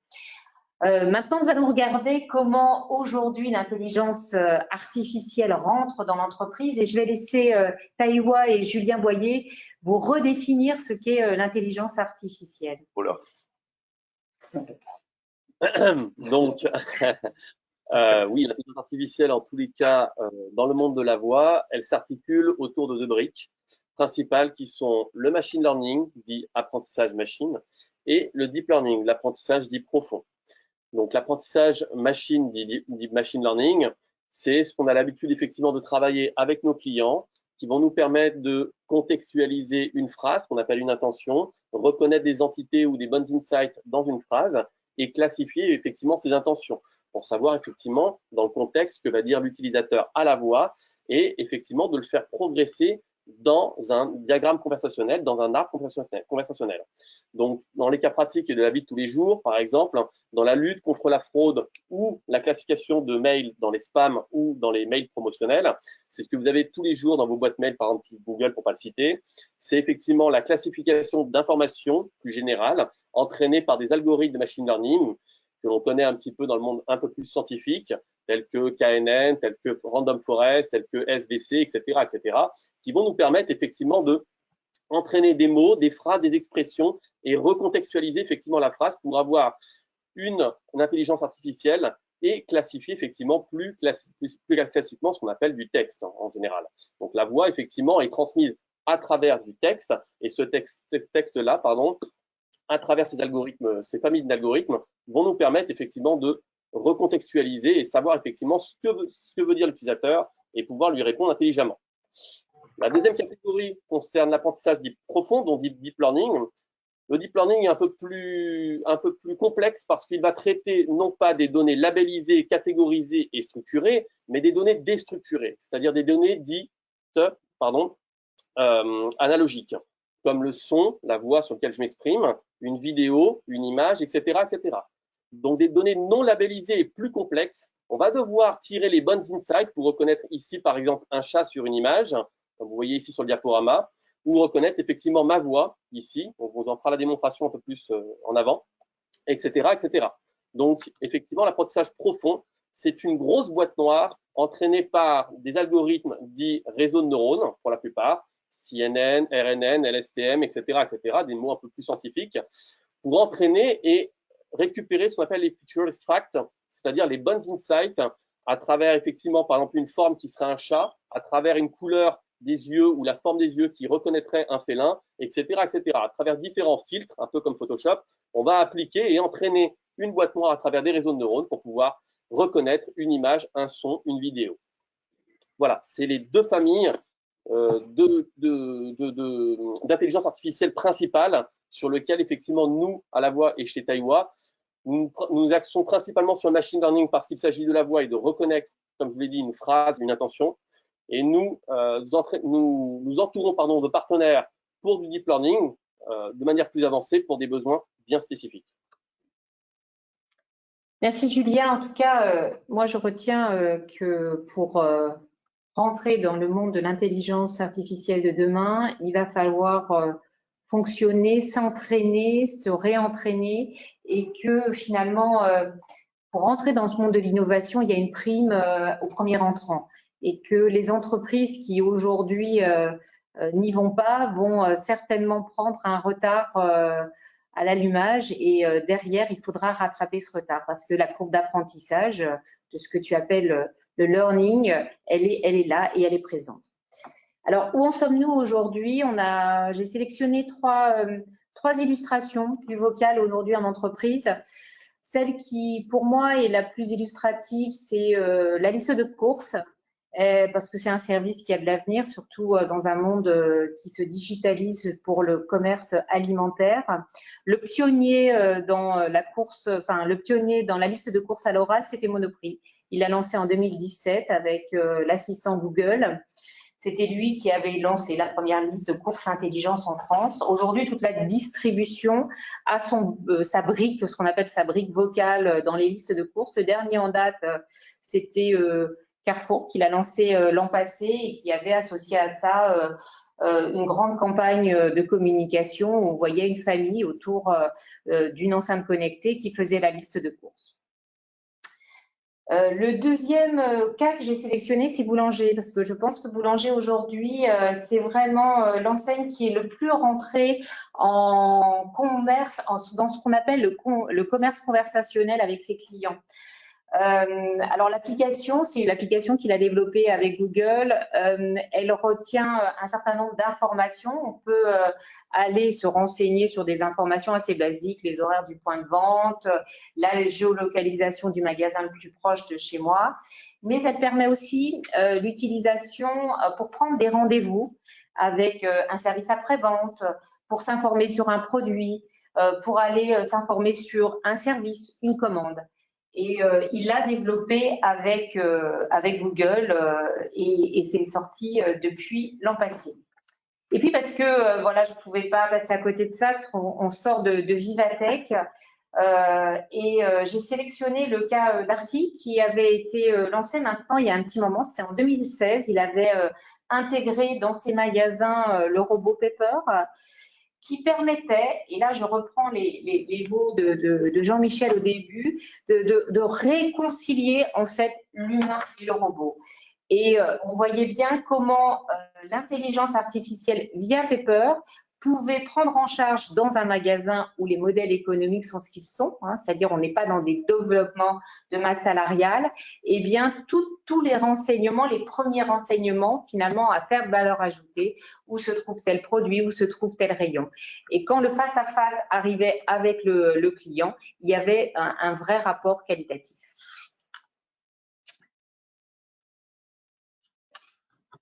Maintenant, nous allons regarder comment aujourd'hui l'intelligence artificielle rentre dans l'entreprise et je vais laisser Taïwa et Julien Boyer vous redéfinir ce qu'est l'intelligence artificielle. Voilà. Donc, oui, l'intelligence artificielle, en tous les cas, dans le monde de la voix, elle s'articule autour de deux briques principales qui sont le machine learning, dit apprentissage machine, et le deep learning, l'apprentissage dit profond. Donc, l'apprentissage machine, dit machine learning, c'est ce qu'on a l'habitude effectivement de travailler avec nos clients qui vont nous permettre de contextualiser une phrase qu'on appelle une intention, reconnaître des entités ou des bonnes insights dans une phrase et classifier effectivement ces intentions pour savoir effectivement dans le contexte que va dire l'utilisateur à la voix et effectivement de le faire progresser dans un diagramme conversationnel, dans un arbre conversationnel. Donc, dans les cas pratiques de la vie de tous les jours, par exemple, dans la lutte contre la fraude ou la classification de mails dans les spams ou dans les mails promotionnels, c'est ce que vous avez tous les jours dans vos boîtes mail, par exemple Google pour pas le citer, c'est effectivement la classification d'informations plus générales entraînées par des algorithmes de machine learning que l'on connaît un petit peu dans le monde un peu plus scientifique, tels que KNN, tels que Random Forest, tels que SVC, etc., qui vont nous permettre effectivement de entraîner des mots, des phrases, des expressions et recontextualiser effectivement la phrase pour avoir une intelligence artificielle et classifier effectivement plus classiquement ce qu'on appelle du texte en général. Donc la voix effectivement est transmise à travers du texte. Et ce texte-là, pardon, à travers ces algorithmes, ces familles d'algorithmes, vont nous permettre effectivement de recontextualiser et savoir effectivement ce que veut dire l'utilisateur et pouvoir lui répondre intelligemment. La deuxième catégorie concerne l'apprentissage dit profond, dont dit deep learning. Le deep learning est un peu plus complexe parce qu'il va traiter non pas des données labellisées, catégorisées et structurées, mais des données déstructurées, c'est-à-dire des données dites analogiques, comme le son, la voix sur laquelle je m'exprime, une vidéo, une image, etc., etc. Donc des données non labellisées et plus complexes. On va devoir tirer les bonnes insights pour reconnaître ici, par exemple, un chat sur une image, comme vous voyez ici sur le diaporama, ou reconnaître effectivement ma voix ici. On vous en fera la démonstration un peu plus en avant, etc., etc. Donc, effectivement, l'apprentissage profond, c'est une grosse boîte noire entraînée par des algorithmes dits réseaux de neurones, pour la plupart, CNN, RNN, LSTM, etc., etc., des mots un peu plus scientifiques, pour entraîner et récupérer ce qu'on appelle les feature extracts, c'est-à-dire les bonnes insights à travers effectivement, par exemple, une forme qui serait un chat, à travers une couleur des yeux ou la forme des yeux qui reconnaîtrait un félin, etc., etc. À travers différents filtres, un peu comme Photoshop, on va appliquer et entraîner une boîte noire à travers des réseaux de neurones pour pouvoir reconnaître une image, un son, une vidéo. Voilà, c'est les deux familles d'intelligence artificielle principale sur lesquelles, effectivement, nous, à la voix et chez Taiwa, nous axons principalement sur le machine learning parce qu'il s'agit de la voix et de reconnaître, comme je vous l'ai dit, une phrase, une intention. Et nous entourons de partenaires pour du deep learning de manière plus avancée pour des besoins bien spécifiques. Merci Julien. En tout cas, moi je retiens que pour rentrer dans le monde de l'intelligence artificielle de demain, il va falloir fonctionner, s'entraîner, se réentraîner et que finalement, pour rentrer dans ce monde de l'innovation, il y a une prime au premier entrant et que les entreprises qui aujourd'hui n'y vont pas vont certainement prendre un retard à l'allumage et derrière, il faudra rattraper ce retard parce que la courbe d'apprentissage de ce que tu appelles le learning, elle est là et elle est présente. Alors, où en sommes-nous aujourd'hui? J'ai sélectionné trois illustrations du vocal aujourd'hui en entreprise. Celle qui, pour moi, est la plus illustrative, c'est la liste de courses, parce que c'est un service qui a de l'avenir, surtout dans un monde qui se digitalise pour le commerce alimentaire. Le pionnier dans le pionnier dans la liste de courses à l'oral, c'était Monoprix. Il l'a lancé en 2017 avec l'assistant Google. C'était lui qui avait lancé la première liste de courses intelligence en France. Aujourd'hui, toute la distribution a sa brique, ce qu'on appelle sa brique vocale dans les listes de courses. Le dernier en date, c'était Carrefour qui l'a lancé l'an passé et qui avait associé à ça une grande campagne de communication où on voyait une famille autour d'une enceinte connectée qui faisait la liste de courses. Le deuxième cas que j'ai sélectionné, c'est Boulanger, parce que je pense que Boulanger aujourd'hui, c'est vraiment l'enseigne qui est le plus rentrée en commerce, dans ce qu'on appelle le commerce conversationnel avec ses clients. Alors l'application, c'est l'application qu'il a développée avec Google. Elle retient un certain nombre d'informations. On peut aller se renseigner sur des informations assez basiques, les horaires du point de vente, la géolocalisation du magasin le plus proche de chez moi. Mais elle permet aussi l'utilisation pour prendre des rendez-vous avec un service après-vente, pour s'informer sur un produit, pour aller s'informer sur un service, une commande. Et il l'a développé avec Google et c'est sorti depuis l'an passé. Et puis parce que voilà, je ne pouvais pas passer à côté de ça, on sort de Vivatech et j'ai sélectionné le cas d'Arty qui avait été lancé maintenant il y a un petit moment, c'était en 2016. Il avait intégré dans ses magasins le robot Pepper qui permettait, et là je reprends les mots de Jean-Michel au début, de réconcilier en fait l'humain et le robot. Et on voyait bien comment l'intelligence artificielle via Pepper pouvait prendre en charge dans un magasin où les modèles économiques sont ce qu'ils sont, hein, c'est-à-dire on n'est pas dans des développements de masse salariale, eh bien tous les renseignements, les premiers renseignements finalement à faire de valeur ajoutée, où se trouve tel produit, où se trouve tel rayon. Et quand le face-à-face arrivait avec le client, il y avait un vrai rapport qualitatif.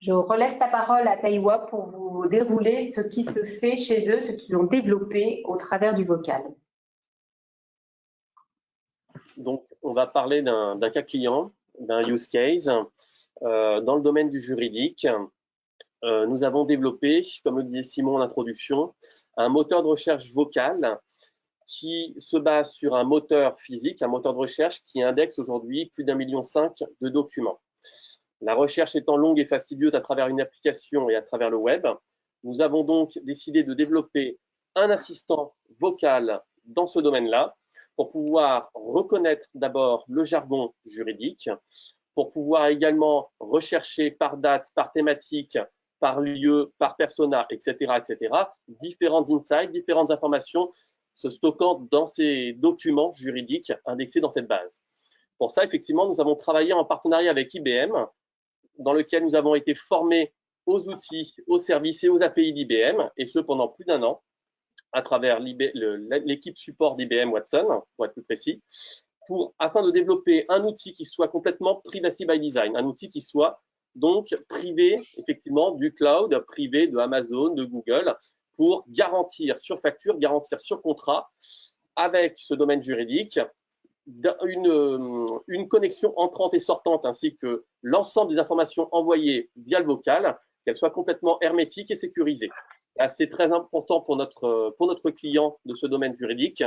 Je relaisse la parole à Taïwa pour vous dérouler ce qui se fait chez eux, ce qu'ils ont développé au travers du vocal. Donc, on va parler d'un cas client, d'un use case. Dans le domaine du juridique, nous avons développé, comme le disait Simon en introduction, un moteur de recherche vocale qui se base sur un moteur physique, un moteur de recherche qui indexe aujourd'hui plus d'1,5 million de documents. La recherche étant longue et fastidieuse à travers une application et à travers le web, nous avons donc décidé de développer un assistant vocal dans ce domaine-là pour pouvoir reconnaître d'abord le jargon juridique, pour pouvoir également rechercher par date, par thématique, par lieu, par persona, etc., etc., différentes insights, différentes informations se stockant dans ces documents juridiques indexés dans cette base. Pour ça, effectivement, nous avons travaillé en partenariat avec IBM, dans lequel nous avons été formés aux outils, aux services et aux API d'IBM, et ce pendant plus d'1 an, à travers l'équipe support d'IBM Watson, pour être plus précis, afin de développer un outil qui soit complètement privacy by design, un outil qui soit donc privé, effectivement, du cloud, privé de Amazon, de Google, pour garantir sur facture, garantir sur contrat, avec ce domaine juridique, une connexion entrante et sortante, ainsi que l'ensemble des informations envoyées via le vocal, qu'elles soient complètement hermétiques et sécurisées. C'est très important pour notre client de ce domaine juridique,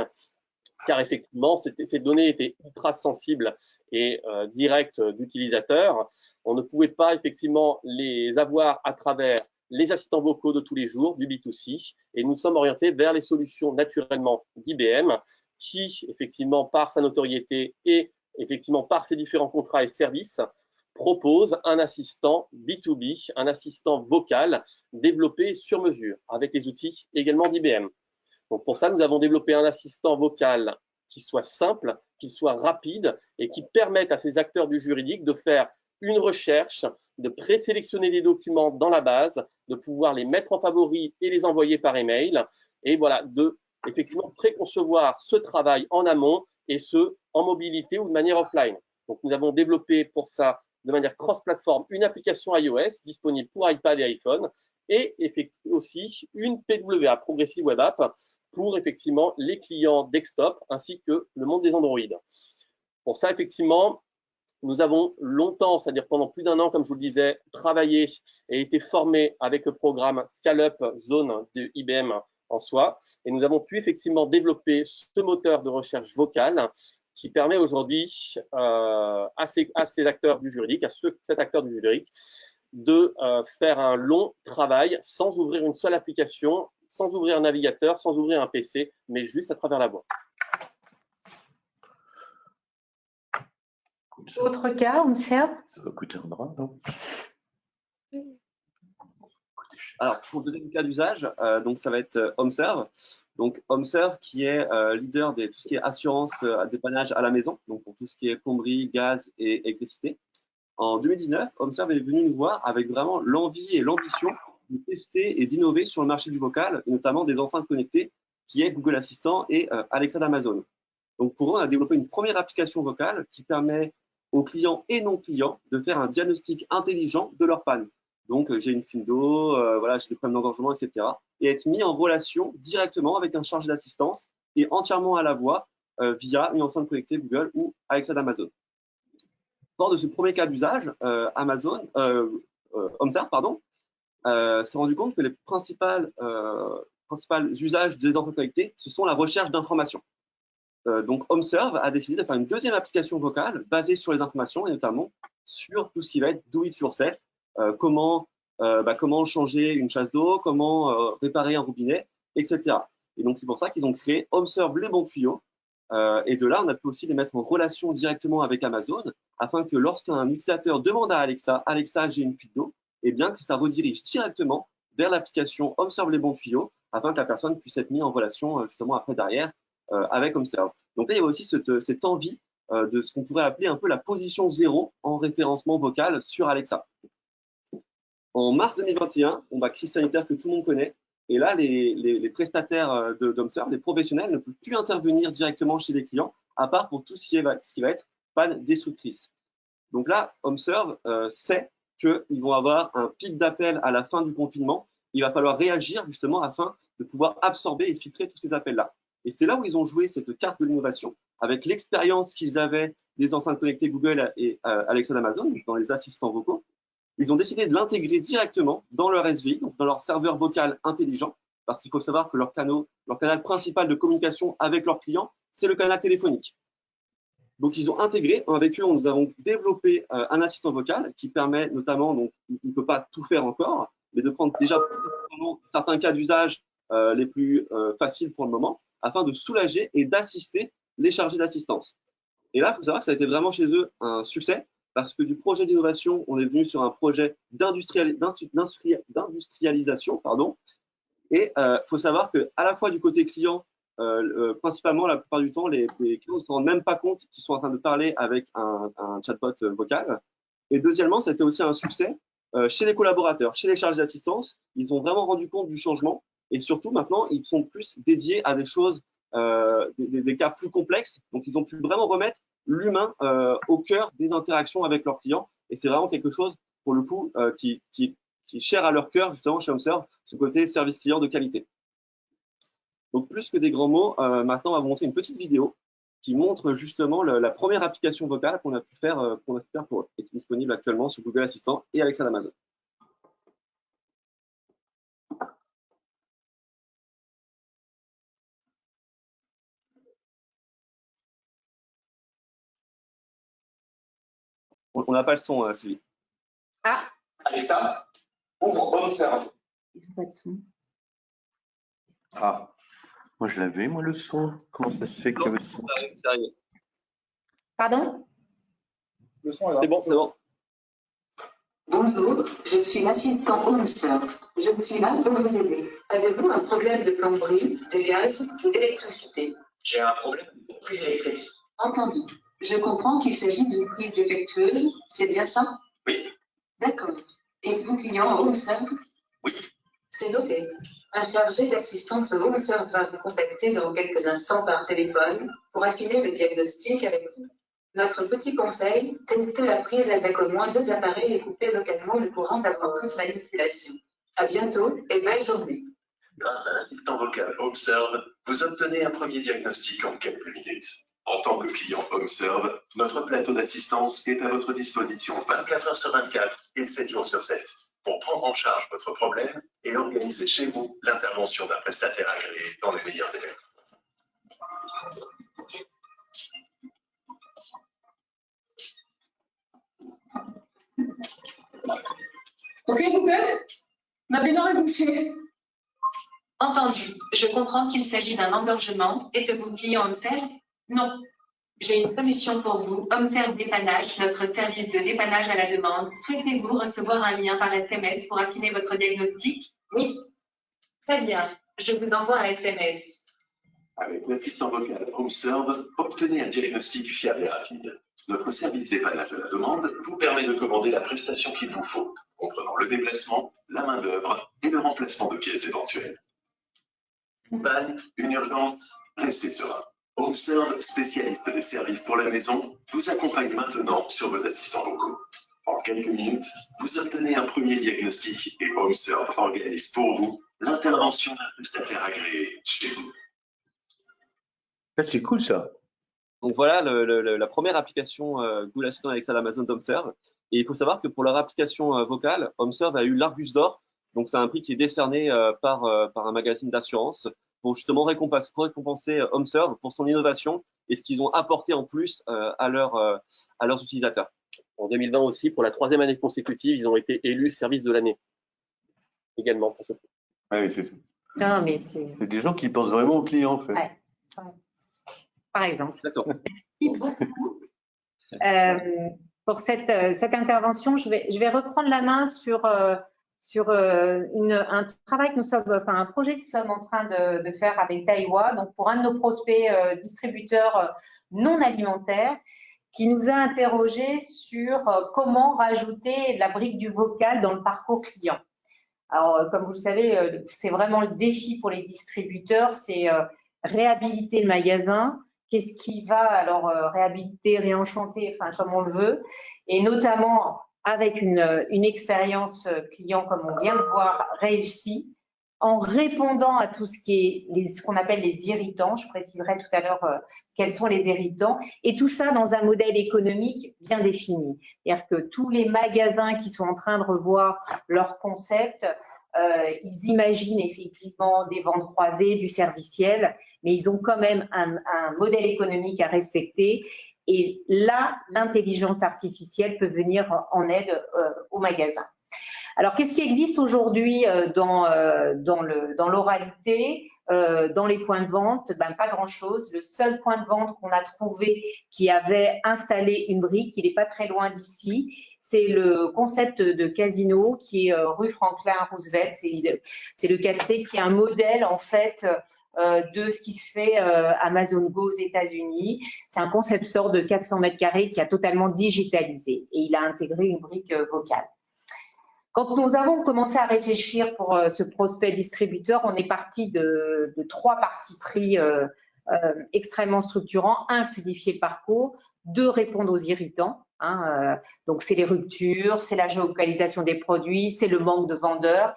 car effectivement, ces données étaient ultra sensibles et directes d'utilisateurs. On ne pouvait pas effectivement les avoir à travers les assistants vocaux de tous les jours, du B2C, et nous sommes orientés vers les solutions naturellement d'IBM, qui, effectivement, par sa notoriété et effectivement par ses différents contrats et services, propose un assistant B2B, un assistant vocal développé sur mesure avec les outils également d'IBM. Donc pour ça, nous avons développé un assistant vocal qui soit simple, qui soit rapide et qui permette à ces acteurs du juridique de faire une recherche, de présélectionner des documents dans la base, de pouvoir les mettre en favori et les envoyer par email, et voilà, de effectivement préconcevoir ce travail en amont et ce en mobilité ou de manière offline. Donc nous avons développé pour ça de manière cross-plateforme une application iOS disponible pour iPad et iPhone et aussi une PWA, Progressive Web App, pour effectivement les clients desktop ainsi que le monde des Android. Pour ça, effectivement, nous avons longtemps, c'est-à-dire pendant plus d'1 an, comme je vous le disais, travaillé et été formé avec le programme Scale-up Zone de IBM en soi. Et nous avons pu effectivement développer ce moteur de recherche vocale qui permet aujourd'hui à ces acteurs du juridique, à cet acteur du juridique, de faire un long travail sans ouvrir une seule application, sans ouvrir un navigateur, sans ouvrir un PC, mais juste à travers la voix. Autre cas, on serve. Ça va coûter un bras, non? Alors, pour le deuxième cas d'usage, donc ça va être HomeServe. Donc, HomeServe qui est leader de tout ce qui est assurance dépannage à la maison, donc pour tout ce qui est plomberie, gaz et électricité. En 2019, HomeServe est venu nous voir avec vraiment l'envie et l'ambition de tester et d'innover sur le marché du vocal, et notamment des enceintes connectées qui est Google Assistant et Alexa d'Amazon. Donc, pour eux, on a développé une première application vocale qui permet aux clients et non clients de faire un diagnostic intelligent de leur panne. Donc, j'ai une fuite d'eau, voilà, j'ai des problèmes d'engorgement, etc. Et être mis en relation directement avec un chargé d'assistance et entièrement à la voix via une enceinte connectée Google ou Alexa d'Amazon. Lors de ce premier cas d'usage, HomeServe s'est rendu compte que les principaux usages des enceintes connectées, ce sont la recherche d'informations. Donc, HomeServe a décidé de faire une deuxième application vocale basée sur les informations et notamment sur tout ce qui va être do it yourself, comment changer une chasse d'eau, comment réparer un robinet, etc. Et donc, c'est pour ça qu'ils ont créé HomeServe les bons tuyaux. Et de là, on a pu aussi les mettre en relation directement avec Amazon afin que lorsqu'un utilisateur demande à Alexa, Alexa, j'ai une fuite d'eau, eh bien que ça redirige directement vers l'application HomeServe les bons tuyaux afin que la personne puisse être mise en relation justement après derrière avec HomeServe. Donc là, il y a aussi cette envie de ce qu'on pourrait appeler un peu la position 0 en référencement vocal sur Alexa. En mars 2021, crise sanitaire que tout le monde connaît, et là, les prestataires d'HomeServe, les professionnels, ne peuvent plus intervenir directement chez les clients, à part pour tout ce qui va être panne destructrice. Donc là, HomeServe sait qu'ils vont avoir un pic d'appels à la fin du confinement. Il va falloir réagir justement afin de pouvoir absorber et filtrer tous ces appels-là. Et c'est là où ils ont joué cette carte de l'innovation avec l'expérience qu'ils avaient des enceintes connectées Google et Alexa d'Amazon, dans les assistants vocaux. Ils ont décidé de l'intégrer directement dans leur SVI, donc dans leur serveur vocal intelligent, parce qu'il faut savoir que leur canal principal de communication avec leurs clients, c'est le canal téléphonique. Donc, ils ont intégré, avec eux, nous avons développé un assistant vocal qui permet notamment, donc il ne peut pas tout faire encore, mais de prendre déjà certains cas d'usage les plus faciles pour le moment, afin de soulager et d'assister les chargés d'assistance. Et là, il faut savoir que ça a été vraiment chez eux un succès, parce que du projet d'innovation, on est venu sur un projet d'industrialisation. Et il faut savoir qu'à la fois du côté client, principalement, la plupart du temps, les clients ne se rendent même pas compte qu'ils sont en train de parler avec un chatbot vocal. Et deuxièmement, ça a été aussi un succès chez les collaborateurs, chez les chargés d'assistance. Ils ont vraiment rendu compte du changement. Et surtout, maintenant, ils sont plus dédiés à des choses, des cas plus complexes. Donc, ils ont pu vraiment remettre l'humain au cœur des interactions avec leurs clients. Et c'est vraiment quelque chose, pour le coup, qui est cher à leur cœur, justement, chez HomeServe, ce côté service client de qualité. Donc, plus que des grands mots, maintenant, on va vous montrer une petite vidéo qui montre justement la première application vocale qu'on a pu faire pour eux, et qui est disponible actuellement sur Google Assistant et Alexa d'Amazon. On n'a pas le son, Sylvie. Ah. Alexa, ouvre HomeServe. Ils n'ont pas de son. Ah, moi je l'avais, moi le son. Comment ça se fait que le son… Pardon? Le son est là. C'est bon, c'est bon. Bonjour, je suis l'assistant HomeServe. Je suis là pour vous aider. Avez-vous un problème de plomberie, de gaz ou d'électricité? J'ai un problème de prise électrique. Entendu. Je comprends qu'il s'agit d'une prise défectueuse, c'est bien ça? Oui. D'accord. Êtes-vous client HomeServe? Oui. C'est noté. Un chargé d'assistance HomeServe va vous contacter dans quelques instants par téléphone pour affiner le diagnostic avec vous. Notre petit conseil, testez la prise avec au moins 2 appareils et coupez localement le courant d'avant toute manipulation. À bientôt et belle journée. Grâce à l'assistant vocal HomeServe, vous obtenez un premier diagnostic en quelques minutes. En tant que client HomeServe, notre plateau d'assistance est à votre disposition 24 heures sur 24 et 7 jours sur 7 pour prendre en charge votre problème et organiser chez vous l'intervention d'un prestataire agréé dans les meilleurs délais. Ok Google, ma baignoire est bouchée. Entendu. Je comprends qu'il s'agit d'un engorgement. Êtes-vous client HomeServe? Non. J'ai une solution pour vous. HomeServe Dépannage, notre service de dépannage à la demande. Souhaitez-vous recevoir un lien par SMS pour affiner votre diagnostic? Oui. Très bien. Je vous envoie un SMS. Avec l'assistant vocal HomeServe, obtenez un diagnostic fiable et rapide. Notre service dépannage à la demande vous permet de commander la prestation qu'il vous faut, comprenant le déplacement, la main-d'œuvre et le remplacement de pièces éventuelles. Une panne, une urgence, restez serein. HomeServe, spécialiste des services pour la maison, vous accompagne maintenant sur vos assistants vocaux. En quelques minutes, vous obtenez un premier diagnostic et HomeServe organise pour vous l'intervention d'un prestataire agréé chez vous. C'est cool ça. Donc voilà la première application Google Assistant Alexa d'Amazon HomeServe. Et il faut savoir que pour leur application vocale, HomeServe a eu l'Argus d'Or. Donc c'est un prix qui est décerné par un magazine d'assurance pour justement récompenser HomeServe pour son innovation et ce qu'ils ont apporté en plus à leurs utilisateurs. En 2020 aussi, pour la 3e année consécutive, ils ont été élus service de l'année également pour ce prix. Oui, c'est ça. Non, mais c'est des gens qui pensent vraiment aux clients en fait. Ouais. Par exemple. Merci beaucoup. Pour cette intervention, je vais reprendre la main sur sur un travail que nous sommes, enfin un projet que nous sommes en train de faire avec Taiwa, donc pour un de nos prospects distributeurs non alimentaires, qui nous a interrogé sur comment rajouter la brique du vocal dans le parcours client. Alors, comme vous le savez, c'est vraiment le défi pour les distributeurs, c'est réhabiliter le magasin. Qu'est-ce qui va alors réhabiliter, réenchanter, enfin comme on le veut, et notamment avec une expérience client comme on vient de voir réussie, en répondant à tout ce qui est ce qu'on appelle les irritants. Je préciserai tout à l'heure quels sont les irritants, et tout ça dans un modèle économique bien défini. C'est-à-dire que tous les magasins qui sont en train de revoir leur concept, ils imaginent effectivement des ventes croisées, du serviciel, mais ils ont quand même un modèle économique à respecter. Et là, l'intelligence artificielle peut venir en aide au magasin. Alors, qu'est-ce qui existe aujourd'hui dans l'oralité, dans les points de vente? Ben, pas grand-chose. Le seul point de vente qu'on a trouvé qui avait installé une brique, il n'est pas très loin d'ici, c'est le concept de casino qui est rue Franklin Roosevelt. C'est le café qui est un modèle en fait de ce qui se fait Amazon Go aux États-Unis. C'est un concept store de 400 mètres carrés qui a totalement digitalisé et il a intégré une brique vocale. Quand nous avons commencé à réfléchir pour ce prospect distributeur, on est parti de 3 partis pris extrêmement structurants. 1, fluidifier le parcours. 2, répondre aux irritants. Donc, c'est les ruptures, c'est la géolocalisation des produits, c'est le manque de vendeurs.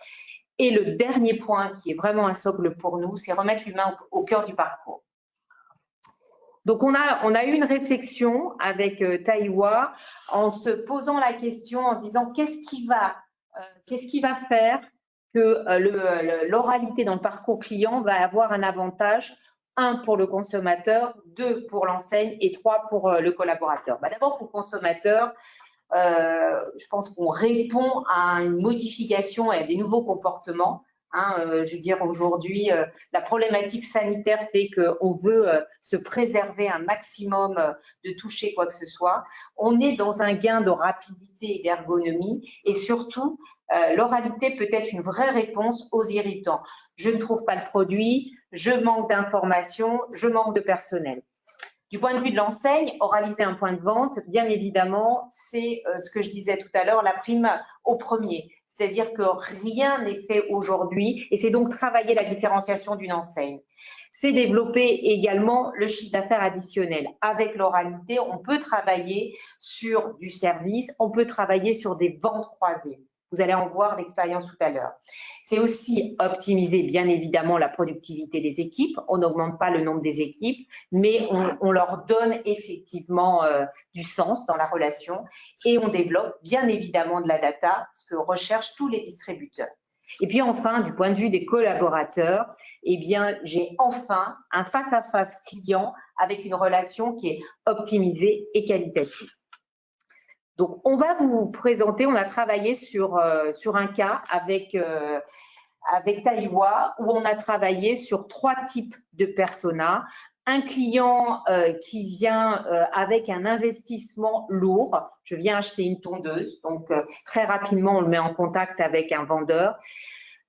Et le dernier point qui est vraiment un socle pour nous, c'est remettre l'humain au cœur du parcours. Donc, on a eu une réflexion avec Taiwa en se posant la question, en disant qu'est-ce qui va faire que l'oralité dans le parcours client va avoir un avantage, 1 pour le consommateur, 2 pour l'enseigne et 3 pour le collaborateur. D'abord pour le consommateur, je pense qu'on répond à une modification et à des nouveaux comportements. Je veux dire, aujourd'hui, la problématique sanitaire fait qu'on veut se préserver un maximum de toucher quoi que ce soit. On est dans un gain de rapidité et d'ergonomie et surtout, l'oralité peut être une vraie réponse aux irritants. Je ne trouve pas le produit, je manque d'informations, je manque de personnel. Du point de vue de l'enseigne, oraliser un point de vente, bien évidemment, c'est ce que je disais tout à l'heure, la prime au premier. C'est-à-dire que rien n'est fait aujourd'hui et c'est donc travailler la différenciation d'une enseigne. C'est développer également le chiffre d'affaires additionnel. Avec l'oralité, on peut travailler sur du service, on peut travailler sur des ventes croisées. Vous allez en voir l'expérience tout à l'heure. C'est aussi optimiser bien évidemment la productivité des équipes. On n'augmente pas le nombre des équipes, mais on leur donne effectivement du sens dans la relation et on développe bien évidemment de la data, ce que recherchent tous les distributeurs. Et puis enfin, du point de vue des collaborateurs, eh bien, j'ai enfin un face-à-face client avec une relation qui est optimisée et qualitative. Donc, on va vous présenter, on a travaillé sur un cas avec Taiwa où on a travaillé sur 3 types de personas. Un client qui vient avec un investissement lourd. Je viens acheter une tondeuse, donc très rapidement, on le met en contact avec un vendeur.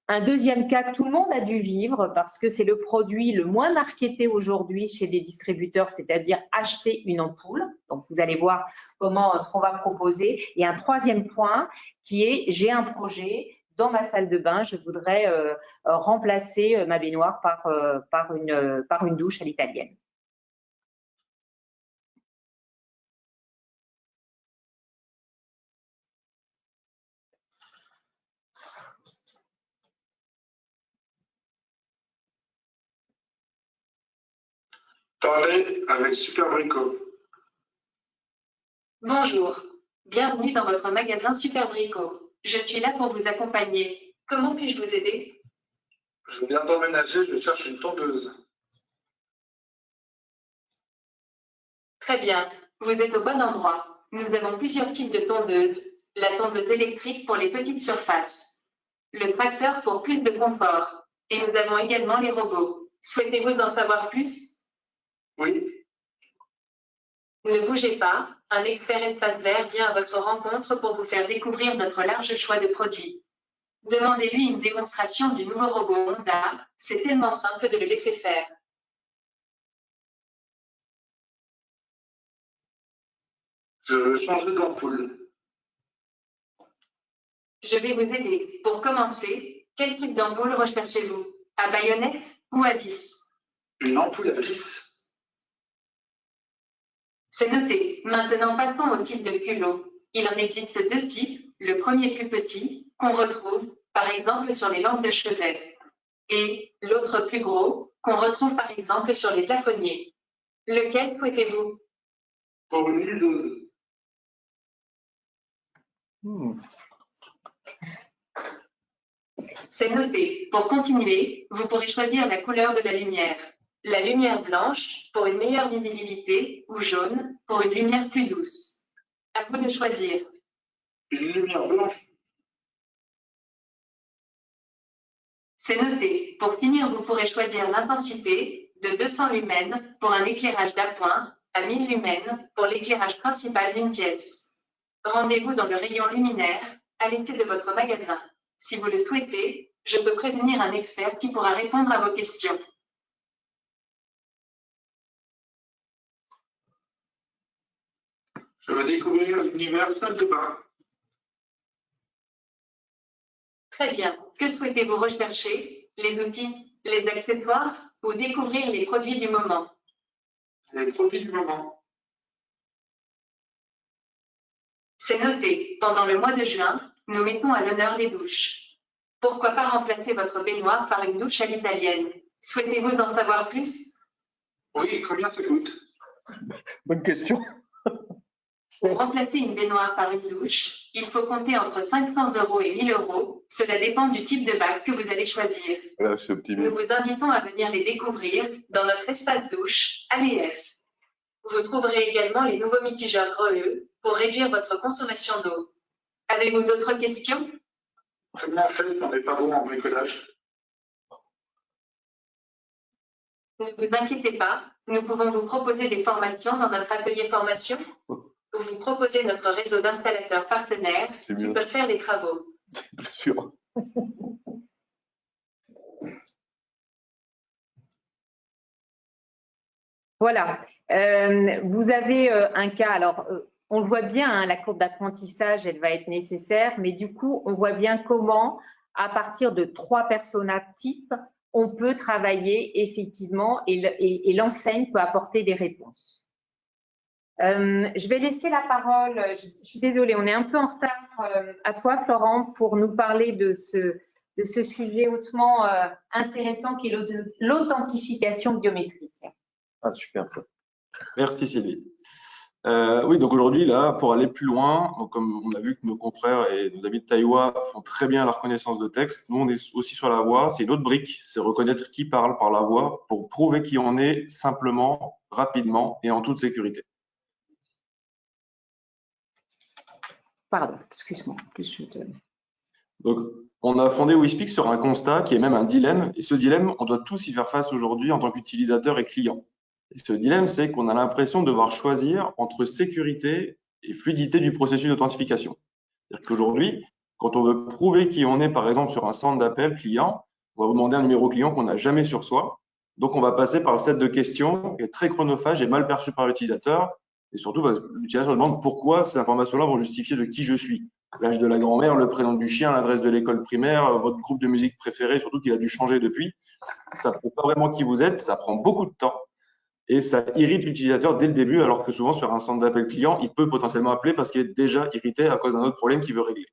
Un deuxième cas que tout le monde a dû vivre parce que c'est le produit le moins marketé aujourd'hui chez les distributeurs, c'est-à-dire acheter une ampoule. Donc, vous allez voir ce qu'on va proposer. Et un troisième point qui est, j'ai un projet dans ma salle de bain, je voudrais remplacer ma baignoire par une douche à l'italienne. Parlez avec Super Brico. Bonjour, bienvenue dans votre magasin Super Brico. Je suis là pour vous accompagner. Comment puis-je vous aider? Je viens d'emménager, je cherche une tondeuse. Très bien, vous êtes au bon endroit. Nous avons plusieurs types de tondeuses. La tondeuse électrique pour les petites surfaces, le tracteur pour plus de confort, et nous avons également les robots. Souhaitez-vous en savoir plus? Oui. Ne bougez pas, un expert espace vert vient à votre rencontre pour vous faire découvrir notre large choix de produits. Demandez-lui une démonstration du nouveau robot Honda, c'est tellement simple de le laisser faire. Je change d'ampoule. Je vais vous aider. Pour commencer, quel type d'ampoule recherchez-vous? À baïonnette ou à vis? Une ampoule à vis. C'est noté. Maintenant, passons au type de culot. Il en existe deux types. Le premier plus petit, qu'on retrouve, par exemple, sur les lampes de chevet. Et l'autre plus gros, qu'on retrouve, par exemple, sur les plafonniers. Lequel souhaitez-vous? Pour une huile. C'est noté. Pour continuer, vous pourrez choisir la couleur de la lumière. La lumière blanche pour une meilleure visibilité ou jaune pour une lumière plus douce. À vous de choisir. Une lumière blanche. C'est noté. Pour finir, vous pourrez choisir l'intensité de 200 lumens pour un éclairage d'appoint, à 1000 lumens pour l'éclairage principal d'une pièce. Rendez-vous dans le rayon luminaire, à l'essai de votre magasin. Si vous le souhaitez, je peux prévenir un expert qui pourra répondre à vos questions. Je veux découvrir l'univers salle de bain. Très bien. Que souhaitez-vous rechercher? Les outils, les accessoires ou découvrir les produits du moment? Les produits du moment. C'est noté. Pendant le mois de juin, nous mettons à l'honneur les douches. Pourquoi pas remplacer votre baignoire par une douche à l'italienne? Souhaitez-vous en savoir plus? Oui, combien ça coûte? Bonne question. Pour remplacer une baignoire par une douche, il faut compter entre 500 € et 1000 €. Cela dépend du type de bac que vous allez choisir. Voilà, c'est optimiste. Nous vous invitons à venir les découvrir dans notre espace douche à l'EF. Vous trouverez également les nouveaux mitigeurs Greux pour réduire votre consommation d'eau. Avez-vous d'autres questions? Comment faire? On n'est pas bon en bricolage. Ne vous inquiétez pas, nous pouvons vous proposer des formations dans notre atelier formation ou vous proposer notre réseau d'installateurs partenaires qui peuvent faire les travaux. C'est plus sûr. Voilà. Vous avez un cas, alors on le voit bien, hein, la courbe d'apprentissage, elle va être nécessaire, mais du coup, on voit bien comment, à partir de 3 personas types, on peut travailler effectivement et l'enseigne peut apporter des réponses. Je vais laisser la parole, je suis désolée, on est un peu en retard, à toi Florent, pour nous parler de ce sujet hautement intéressant qui est l'authentification biométrique. Ah, super. Merci Sylvie. Oui, donc aujourd'hui, là, pour aller plus loin, donc comme on a vu que nos confrères et nos amis de Taïwa font très bien la reconnaissance de texte, nous, on est aussi sur la voix. C'est une autre brique, c'est reconnaître qui parle par la voix pour prouver qui on est simplement, rapidement et en toute sécurité. Pardon, excuse-moi. Donc, on a fondé WeSpeak sur un constat qui est même un dilemme, et ce dilemme, on doit tous y faire face aujourd'hui en tant qu'utilisateurs et clients. Et ce dilemme, c'est qu'on a l'impression de devoir choisir entre sécurité et fluidité du processus d'authentification. C'est-à-dire qu'aujourd'hui, quand on veut prouver qui on est, par exemple, sur un centre d'appel client, on va vous demander un numéro client qu'on n'a jamais sur soi. Donc, on va passer par le set de questions qui est très chronophage et mal perçu par l'utilisateur. Et surtout, l'utilisateur demande pourquoi ces informations-là vont justifier de qui je suis. L'âge de la grand-mère, le prénom du chien, l'adresse de l'école primaire, votre groupe de musique préféré, surtout qu'il a dû changer depuis. Ça ne prouve pas vraiment qui vous êtes, ça prend beaucoup de temps. Et ça irrite l'utilisateur dès le début, alors que souvent sur un centre d'appel client, il peut potentiellement appeler parce qu'il est déjà irrité à cause d'un autre problème qu'il veut régler.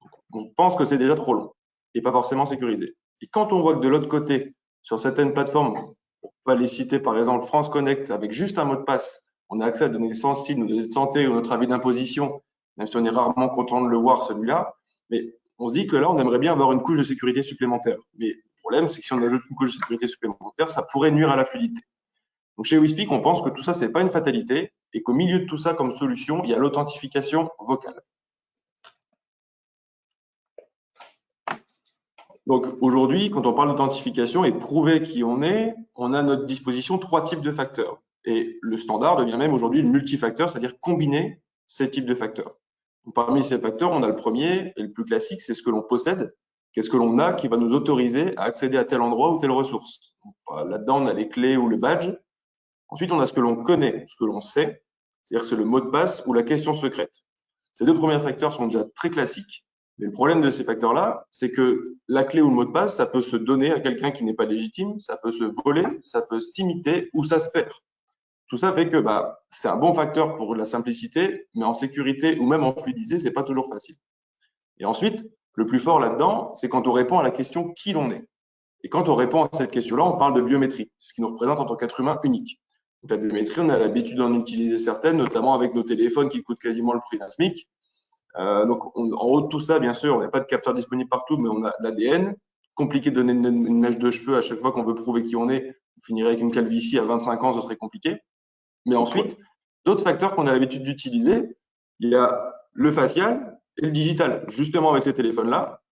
Donc, on pense que c'est déjà trop long et pas forcément sécurisé. Et quand on voit que de l'autre côté, sur certaines plateformes, on peut les citer par exemple France Connect, avec juste un mot de passe, on a accès à des données sensibles, nos données de santé ou notre avis d'imposition, même si on est rarement content de le voir celui-là, mais on se dit que là, on aimerait bien avoir une couche de sécurité supplémentaire. Mais le problème, c'est que si on ajoute une couche de sécurité supplémentaire, ça pourrait nuire à la fluidité. Donc, chez WeSpeak, on pense que tout ça, c'est pas une fatalité et qu'au milieu de tout ça, comme solution, il y a l'authentification vocale. Donc, aujourd'hui, quand on parle d'authentification et de prouver qui on est, on a à notre disposition 3 types de facteurs. Et le standard devient même aujourd'hui le multifacteur, c'est-à-dire combiner ces types de facteurs. Donc, parmi ces facteurs, on a le premier et le plus classique, c'est ce que l'on possède. Qu'est-ce que l'on a qui va nous autoriser à accéder à tel endroit ou telle ressource? Là-dedans, on a les clés ou le badge. Ensuite, on a ce que l'on connaît, ce que l'on sait, c'est-à-dire que c'est le mot de passe ou la question secrète. Ces deux premiers facteurs sont déjà très classiques. Mais le problème de ces facteurs-là, c'est que la clé ou le mot de passe, ça peut se donner à quelqu'un qui n'est pas légitime, ça peut se voler, ça peut s'imiter ou ça se perd. Tout ça fait que c'est un bon facteur pour la simplicité, mais en sécurité ou même en fluidité, c'est pas toujours facile. Et ensuite, le plus fort là-dedans, c'est quand on répond à la question qui l'on est. Et quand on répond à cette question-là, on parle de biométrie, ce qui nous représente en tant qu'être humain unique. Donc, la biométrie, on a l'habitude d'en utiliser certaines, notamment avec nos téléphones qui coûtent quasiment le prix d'un SMIC. Donc, en haut de tout ça, bien sûr, on n'a pas de capteur disponible partout, mais on a l'ADN. Compliqué de donner une mèche de cheveux à chaque fois qu'on veut prouver qui on est. On finirait avec une calvitie à 25 ans, ce serait compliqué. Mais ensuite, d'autres facteurs qu'on a l'habitude d'utiliser, il y a le facial et le digital, justement avec ces téléphones-là.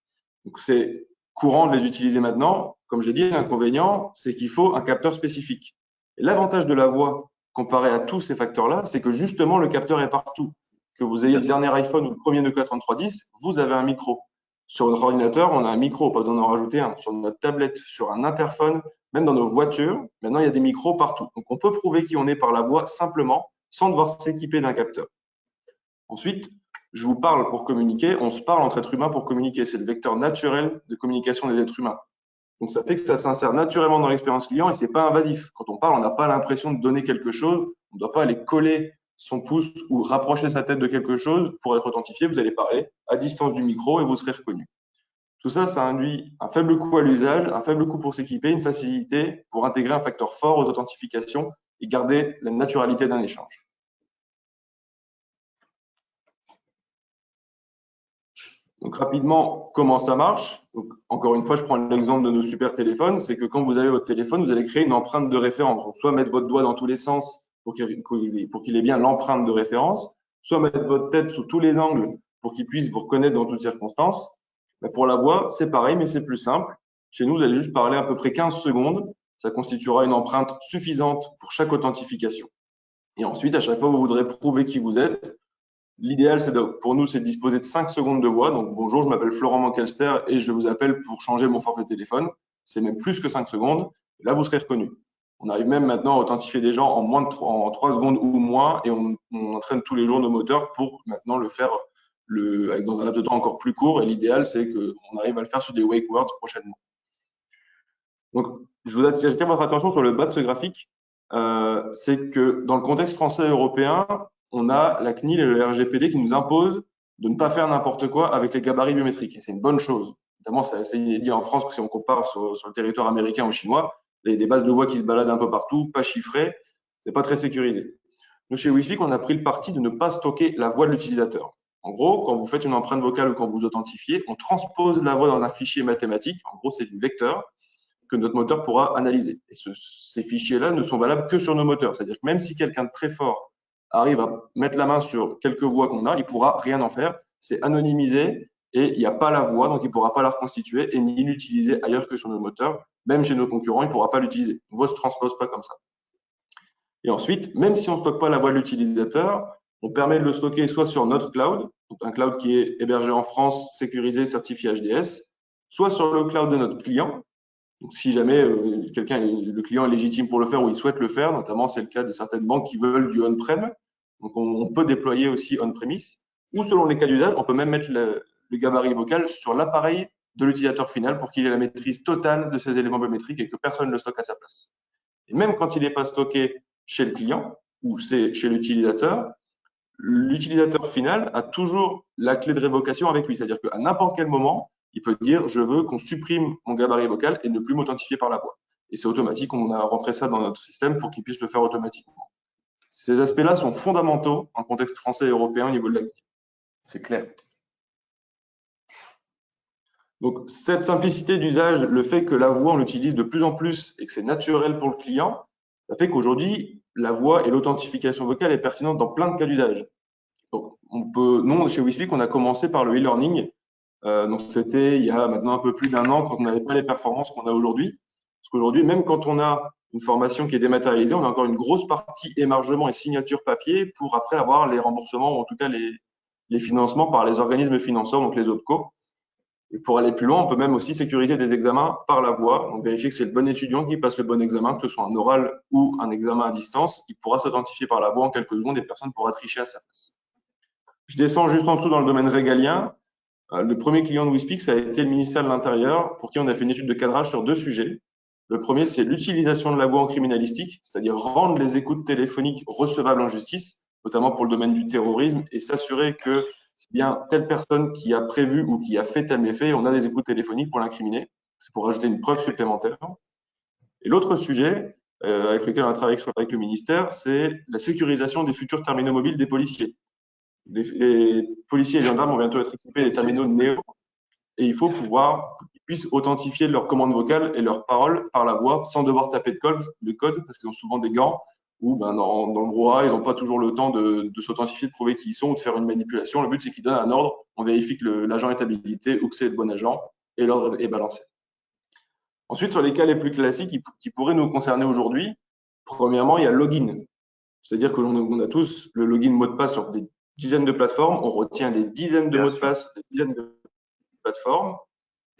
Donc, c'est courant de les utiliser maintenant. Comme je l'ai dit, l'inconvénient, c'est qu'il faut un capteur spécifique. Et l'avantage de la voix, comparé à tous ces facteurs-là, c'est que justement, le capteur est partout. Que vous ayez le dernier iPhone ou le premier Nokia 3310, vous avez un micro. Sur votre ordinateur, on a un micro, pas besoin d'en rajouter un. Sur notre tablette, sur un interphone, même dans nos voitures, maintenant, il y a des micros partout. Donc, on peut prouver qui on est par la voix simplement, sans devoir s'équiper d'un capteur. Ensuite, je vous parle pour communiquer, on se parle entre êtres humains pour communiquer. C'est le vecteur naturel de communication des êtres humains. Donc, ça fait que ça s'insère naturellement dans l'expérience client et c'est pas invasif. Quand on parle, on n'a pas l'impression de donner quelque chose. On ne doit pas aller coller son pouce ou rapprocher sa tête de quelque chose pour être authentifié. Vous allez parler à distance du micro et vous serez reconnu. Tout ça, ça induit un faible coût à l'usage, un faible coût pour s'équiper, une facilité pour intégrer un facteur fort aux authentifications et garder la naturalité d'un échange. Donc rapidement, comment ça marche? Donc, encore une fois, je prends l'exemple de nos super téléphones. C'est que quand vous avez votre téléphone, vous allez créer une empreinte de référence. Donc, soit mettre votre doigt dans tous les sens pour qu'il ait bien l'empreinte de référence, soit mettre votre tête sous tous les angles pour qu'il puisse vous reconnaître dans toutes circonstances. Mais pour la voix, c'est pareil, mais c'est plus simple. Chez nous, vous allez juste parler à peu près 15 secondes. Ça constituera une empreinte suffisante pour chaque authentification. Et ensuite, à chaque fois que vous voudrez prouver qui vous êtes, l'idéal, pour nous, c'est de disposer de 5 secondes de voix. Donc, bonjour, je m'appelle Florent Mankelster et je vous appelle pour changer mon forfait téléphone. C'est même plus que 5 secondes. Et là, vous serez reconnu. On arrive même maintenant à authentifier des gens en 3 secondes ou moins et on entraîne tous les jours nos moteurs pour maintenant le faire dans un laps de temps encore plus court. Et l'idéal, c'est qu'on arrive à le faire sur des wake words prochainement. Donc, je vous attire votre attention sur le bas de ce graphique. C'est que dans le contexte français et européen, on a la CNIL et le RGPD qui nous imposent de ne pas faire n'importe quoi avec les gabarits biométriques. Et c'est une bonne chose. Évidemment, c'est assez inédit en France si on compare sur le territoire américain ou chinois. Il y a des bases de voix qui se baladent un peu partout, pas chiffrées, c'est pas très sécurisé. Nous, chez WeSpeak, on a pris le parti de ne pas stocker la voix de l'utilisateur. En gros, quand vous faites une empreinte vocale ou quand vous authentifiez, on transpose la voix dans un fichier mathématique. En gros, c'est du vecteur que notre moteur pourra analyser. Et ces fichiers-là ne sont valables que sur nos moteurs. C'est-à-dire que même si quelqu'un de très fort arrive à mettre la main sur quelques voix qu'on a, il pourra rien en faire. C'est anonymisé et il n'y a pas la voix, donc il ne pourra pas la reconstituer et ni l'utiliser ailleurs que sur nos moteurs. Même chez nos concurrents, il ne pourra pas l'utiliser. La voix ne se transpose pas comme ça. Et ensuite, même si on ne stocke pas la voix de l'utilisateur, on permet de le stocker soit sur notre cloud, donc un cloud qui est hébergé en France, sécurisé, certifié HDS, soit sur le cloud de notre client. Donc, si jamais le client est légitime pour le faire ou il souhaite le faire, notamment c'est le cas de certaines banques qui veulent du on-prem, donc on peut déployer aussi on-premise, ou selon les cas d'usage, on peut même mettre le gabarit vocal sur l'appareil de l'utilisateur final pour qu'il ait la maîtrise totale de ces éléments biométriques et que personne ne le stocke à sa place. Et même quand il n'est pas stocké chez le client ou c'est chez l'utilisateur final a toujours la clé de révocation avec lui. C'est-à-dire qu'à n'importe quel moment, il peut dire « je veux qu'on supprime mon gabarit vocal et ne plus m'authentifier par la voix ». Et c'est automatique, on a rentré ça dans notre système pour qu'il puisse le faire automatiquement. Ces aspects-là sont fondamentaux en contexte français et européen au niveau de la CNIL. C'est clair. Donc, cette simplicité d'usage, le fait que la voix, on l'utilise de plus en plus et que c'est naturel pour le client, ça fait qu'aujourd'hui, la voix et l'authentification vocale est pertinente dans plein de cas d'usage. Donc, nous, chez WeSpeak, on a commencé par le e-learning. Donc, c'était il y a maintenant un peu plus d'1 an quand on n'avait pas les performances qu'on a aujourd'hui. Parce qu'aujourd'hui, même quand on a une formation qui est dématérialisée, on a encore une grosse partie émargement et signature papier pour après avoir les remboursements ou en tout cas les financements par les organismes financeurs, donc les OPCO. Et pour aller plus loin, on peut même aussi sécuriser des examens par la voix. Donc, vérifier que c'est le bon étudiant qui passe le bon examen, que ce soit un oral ou un examen à distance. Il pourra s'authentifier par la voix en quelques secondes et personne ne pourra tricher à sa place. Je descends juste en dessous dans le domaine régalien. Le premier client de WeSpeak, ça a été le ministère de l'Intérieur, pour qui on a fait une étude de cadrage sur 2 sujets. Le premier, c'est l'utilisation de la voix en criminalistique, c'est-à-dire rendre les écoutes téléphoniques recevables en justice, notamment pour le domaine du terrorisme, et s'assurer que c'est bien telle personne qui a prévu ou qui a fait tel méfait, on a des écoutes téléphoniques pour l'incriminer. C'est pour ajouter une preuve supplémentaire. Et l'autre sujet avec lequel on a travaillé avec le ministère, c'est la sécurisation des futurs terminaux mobiles des policiers. Les policiers et gendarmes vont bientôt être équipés des terminaux Néo, et il faut pouvoir qu'ils puissent authentifier leurs commandes vocales et leurs paroles par la voix sans devoir taper de code, parce qu'ils ont souvent des gants ou dans le brouhaha, ils n'ont pas toujours le temps de s'authentifier, de prouver qui ils sont ou de faire une manipulation. Le but, c'est qu'ils donnent un ordre, on vérifie que l'agent est habilité ou que c'est le bon agent, et l'ordre est balancé. Ensuite, sur les cas les plus classiques qui pourraient nous concerner aujourd'hui, premièrement, il y a le login. C'est-à-dire que l'on a tous le login mot de passe sur des dizaines de plateformes, on retient des dizaines de mots de passe, des dizaines de plateformes.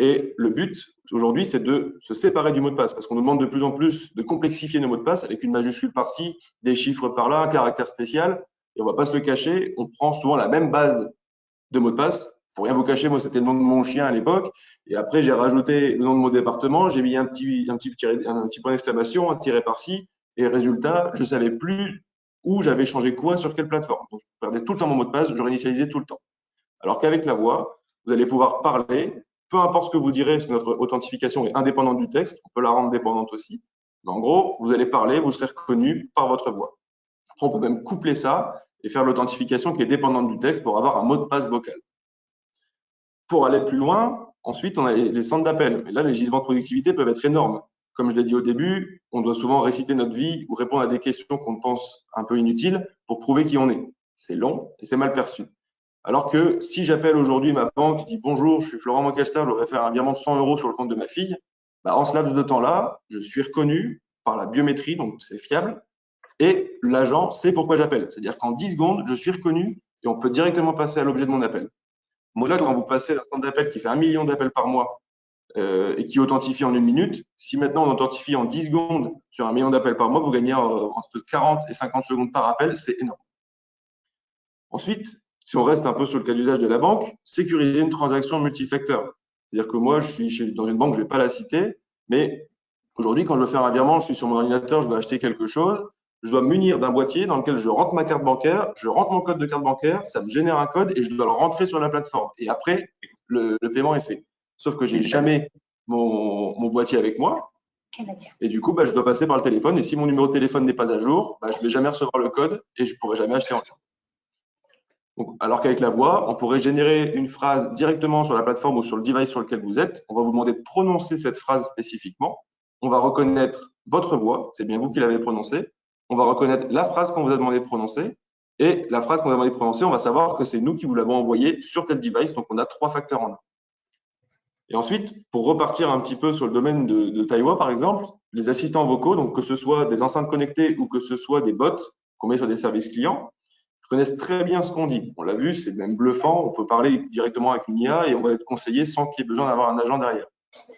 Et le but aujourd'hui, c'est de se séparer du mot de passe parce qu'on nous demande de plus en plus de complexifier nos mots de passe avec une majuscule par-ci, des chiffres par-là, un caractère spécial. Et on va pas se le cacher, on prend souvent la même base de mots de passe. Pour rien vous cacher, moi, c'était le nom de mon chien à l'époque. Et après, j'ai rajouté le nom de mon département, j'ai mis un petit point d'exclamation, un tiret par-ci. Et résultat, je savais plus où j'avais changé quoi sur quelle plateforme. Donc, je perdais tout le temps mon mot de passe, je réinitialisais tout le temps. Alors qu'avec la voix, vous allez pouvoir parler, peu importe ce que vous direz, parce que notre authentification est indépendante du texte, on peut la rendre dépendante aussi. Mais en gros, vous allez parler, vous serez reconnu par votre voix. Après, on peut même coupler ça et faire l'authentification qui est dépendante du texte pour avoir un mot de passe vocal. Pour aller plus loin, ensuite, on a les centres d'appel. Et là, les gisements de productivité peuvent être énormes. Comme je l'ai dit au début, on doit souvent réciter notre vie ou répondre à des questions qu'on pense un peu inutiles pour prouver qui on est. C'est long et c'est mal perçu. Alors que si j'appelle aujourd'hui ma banque et dis bonjour, je suis Florent Moncalster, je voudrais faire un virement de 100 € sur le compte de ma fille, en ce laps de temps-là, je suis reconnu par la biométrie, donc c'est fiable, et l'agent sait pourquoi j'appelle. C'est-à-dire qu'en 10 secondes, je suis reconnu et on peut directement passer à l'objet de mon appel. Là, quand vous passez un centre d'appel qui fait 1 million d'appels par mois et qui authentifie en 1 minute, si maintenant on authentifie en 10 secondes sur 1 million d'appels par mois, vous gagnez entre 40 et 50 secondes par appel, c'est énorme. Ensuite, si on reste un peu sur le cas d'usage de la banque, sécuriser une transaction multifacteur. C'est-à-dire que moi, je suis dans une banque, je ne vais pas la citer, mais aujourd'hui, quand je veux faire un virement, je suis sur mon ordinateur, je veux acheter quelque chose, je dois me munir d'un boîtier dans lequel je rentre ma carte bancaire, je rentre mon code de carte bancaire, ça me génère un code et je dois le rentrer sur la plateforme. Et après, le paiement est fait. Sauf que j'ai jamais mon boîtier avec moi. Et du coup, je dois passer par le téléphone. Et si mon numéro de téléphone n'est pas à jour, je ne vais jamais recevoir le code et je ne pourrai jamais acheter en ligne. Donc, alors qu'avec la voix, on pourrait générer une phrase directement sur la plateforme ou sur le device sur lequel vous êtes. On va vous demander de prononcer cette phrase spécifiquement. On va reconnaître votre voix, c'est bien vous qui l'avez prononcée. On va reconnaître la phrase qu'on vous a demandé de prononcer. Et la phrase qu'on a demandé de prononcer, on va savoir que c'est nous qui vous l'avons envoyée sur tel device. Donc, on a 3 facteurs en un. Et ensuite, pour repartir un petit peu sur le domaine de Taiwa, par exemple, les assistants vocaux, donc que ce soit des enceintes connectées ou que ce soit des bots qu'on met sur des services clients, connaissent très bien ce qu'on dit. On l'a vu, c'est même bluffant. On peut parler directement avec une IA et on va être conseillé sans qu'il y ait besoin d'avoir un agent derrière.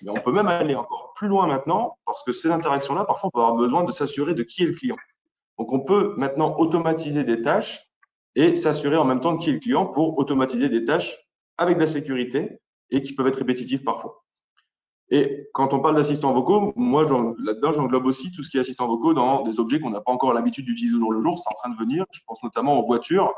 Mais on peut même aller encore plus loin maintenant parce que ces interactions-là, parfois, on peut avoir besoin de s'assurer de qui est le client. Donc, on peut maintenant automatiser des tâches et s'assurer en même temps de qui est le client pour automatiser des tâches avec de la sécurité et qui peuvent être répétitives parfois. Et quand on parle d'assistants vocaux, moi, là-dedans, j'englobe aussi tout ce qui est assistants vocaux dans des objets qu'on n'a pas encore l'habitude d'utiliser au jour le jour. C'est en train de venir. Je pense notamment aux voitures.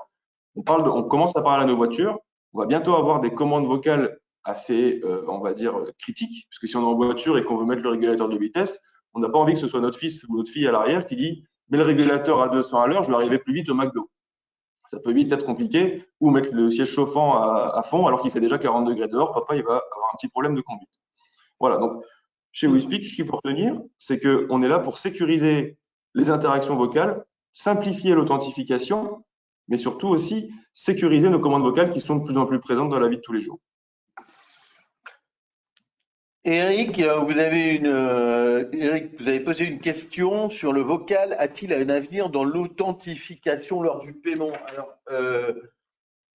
On commence à parler à nos voitures. On va bientôt avoir des commandes vocales assez, on va dire, critiques. Parce que si on est en voiture et qu'on veut mettre le régulateur de vitesse, on n'a pas envie que ce soit notre fils ou notre fille à l'arrière qui dit « mets le régulateur à 200 à l'heure, je vais arriver plus vite au McDo ». Ça peut vite être compliqué. Ou mettre le siège chauffant à fond alors qu'il fait déjà 40 degrés dehors. Papa, il va avoir un petit problème de conduite. Voilà, donc chez WeSpeak, ce qu'il faut retenir, c'est qu'on est là pour sécuriser les interactions vocales, simplifier l'authentification, mais surtout aussi sécuriser nos commandes vocales qui sont de plus en plus présentes dans la vie de tous les jours. Eric, vous avez posé une question sur le vocal. A-t-il un avenir dans l'authentification lors du paiement? Alors,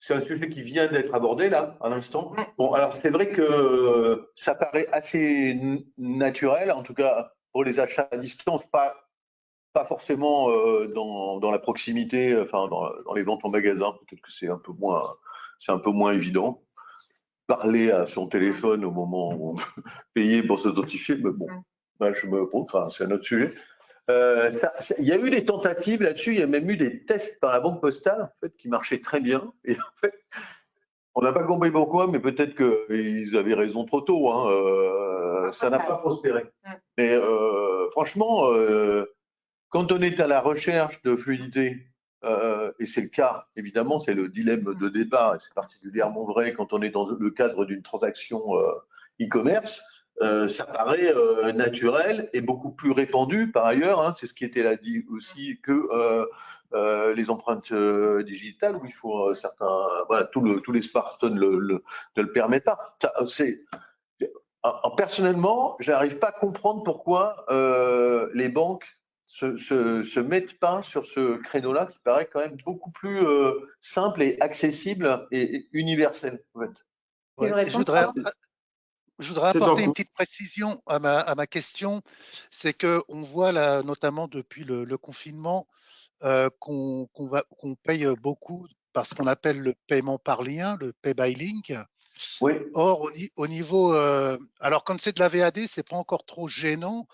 c'est un sujet qui vient d'être abordé là, à l'instant. Bon, alors c'est vrai que ça paraît assez naturel, en tout cas pour les achats à distance, pas forcément dans la proximité, enfin dans les ventes en magasin. Peut-être que c'est un peu moins évident. Parler à son téléphone au moment où on peut payer pour s'authentifier, mais bon, enfin, c'est un autre sujet. Il y a eu des tentatives là-dessus, il y a même eu des tests par la Banque Postale en fait, qui marchaient très bien. Et en fait, on n'a pas compris pourquoi, mais peut-être qu'ils avaient raison trop tôt. Hein. Ça n'a pas prospéré. Mais franchement, quand on est à la recherche de fluidité, et c'est le cas, évidemment, c'est le dilemme de départ, et c'est particulièrement vrai quand on est dans le cadre d'une transaction e-commerce, ça paraît naturel et beaucoup plus répandu par ailleurs, hein, c'est ce qui était là dit aussi, que les empreintes digitales, où il faut certains, voilà, tous les smartphones ne le permettent pas. Personnellement, je n'arrive pas à comprendre pourquoi les banques se mettent pas sur ce créneau-là qui paraît quand même beaucoup plus simple et accessible et universel. En fait. Ouais, je voudrais apporter une petite précision à ma question. C'est qu'on voit là, notamment depuis le confinement, qu'on paye beaucoup par ce qu'on appelle le paiement par lien, le pay by link. Oui. Or, au niveau, alors quand c'est de la VAD, c'est pas encore trop gênant.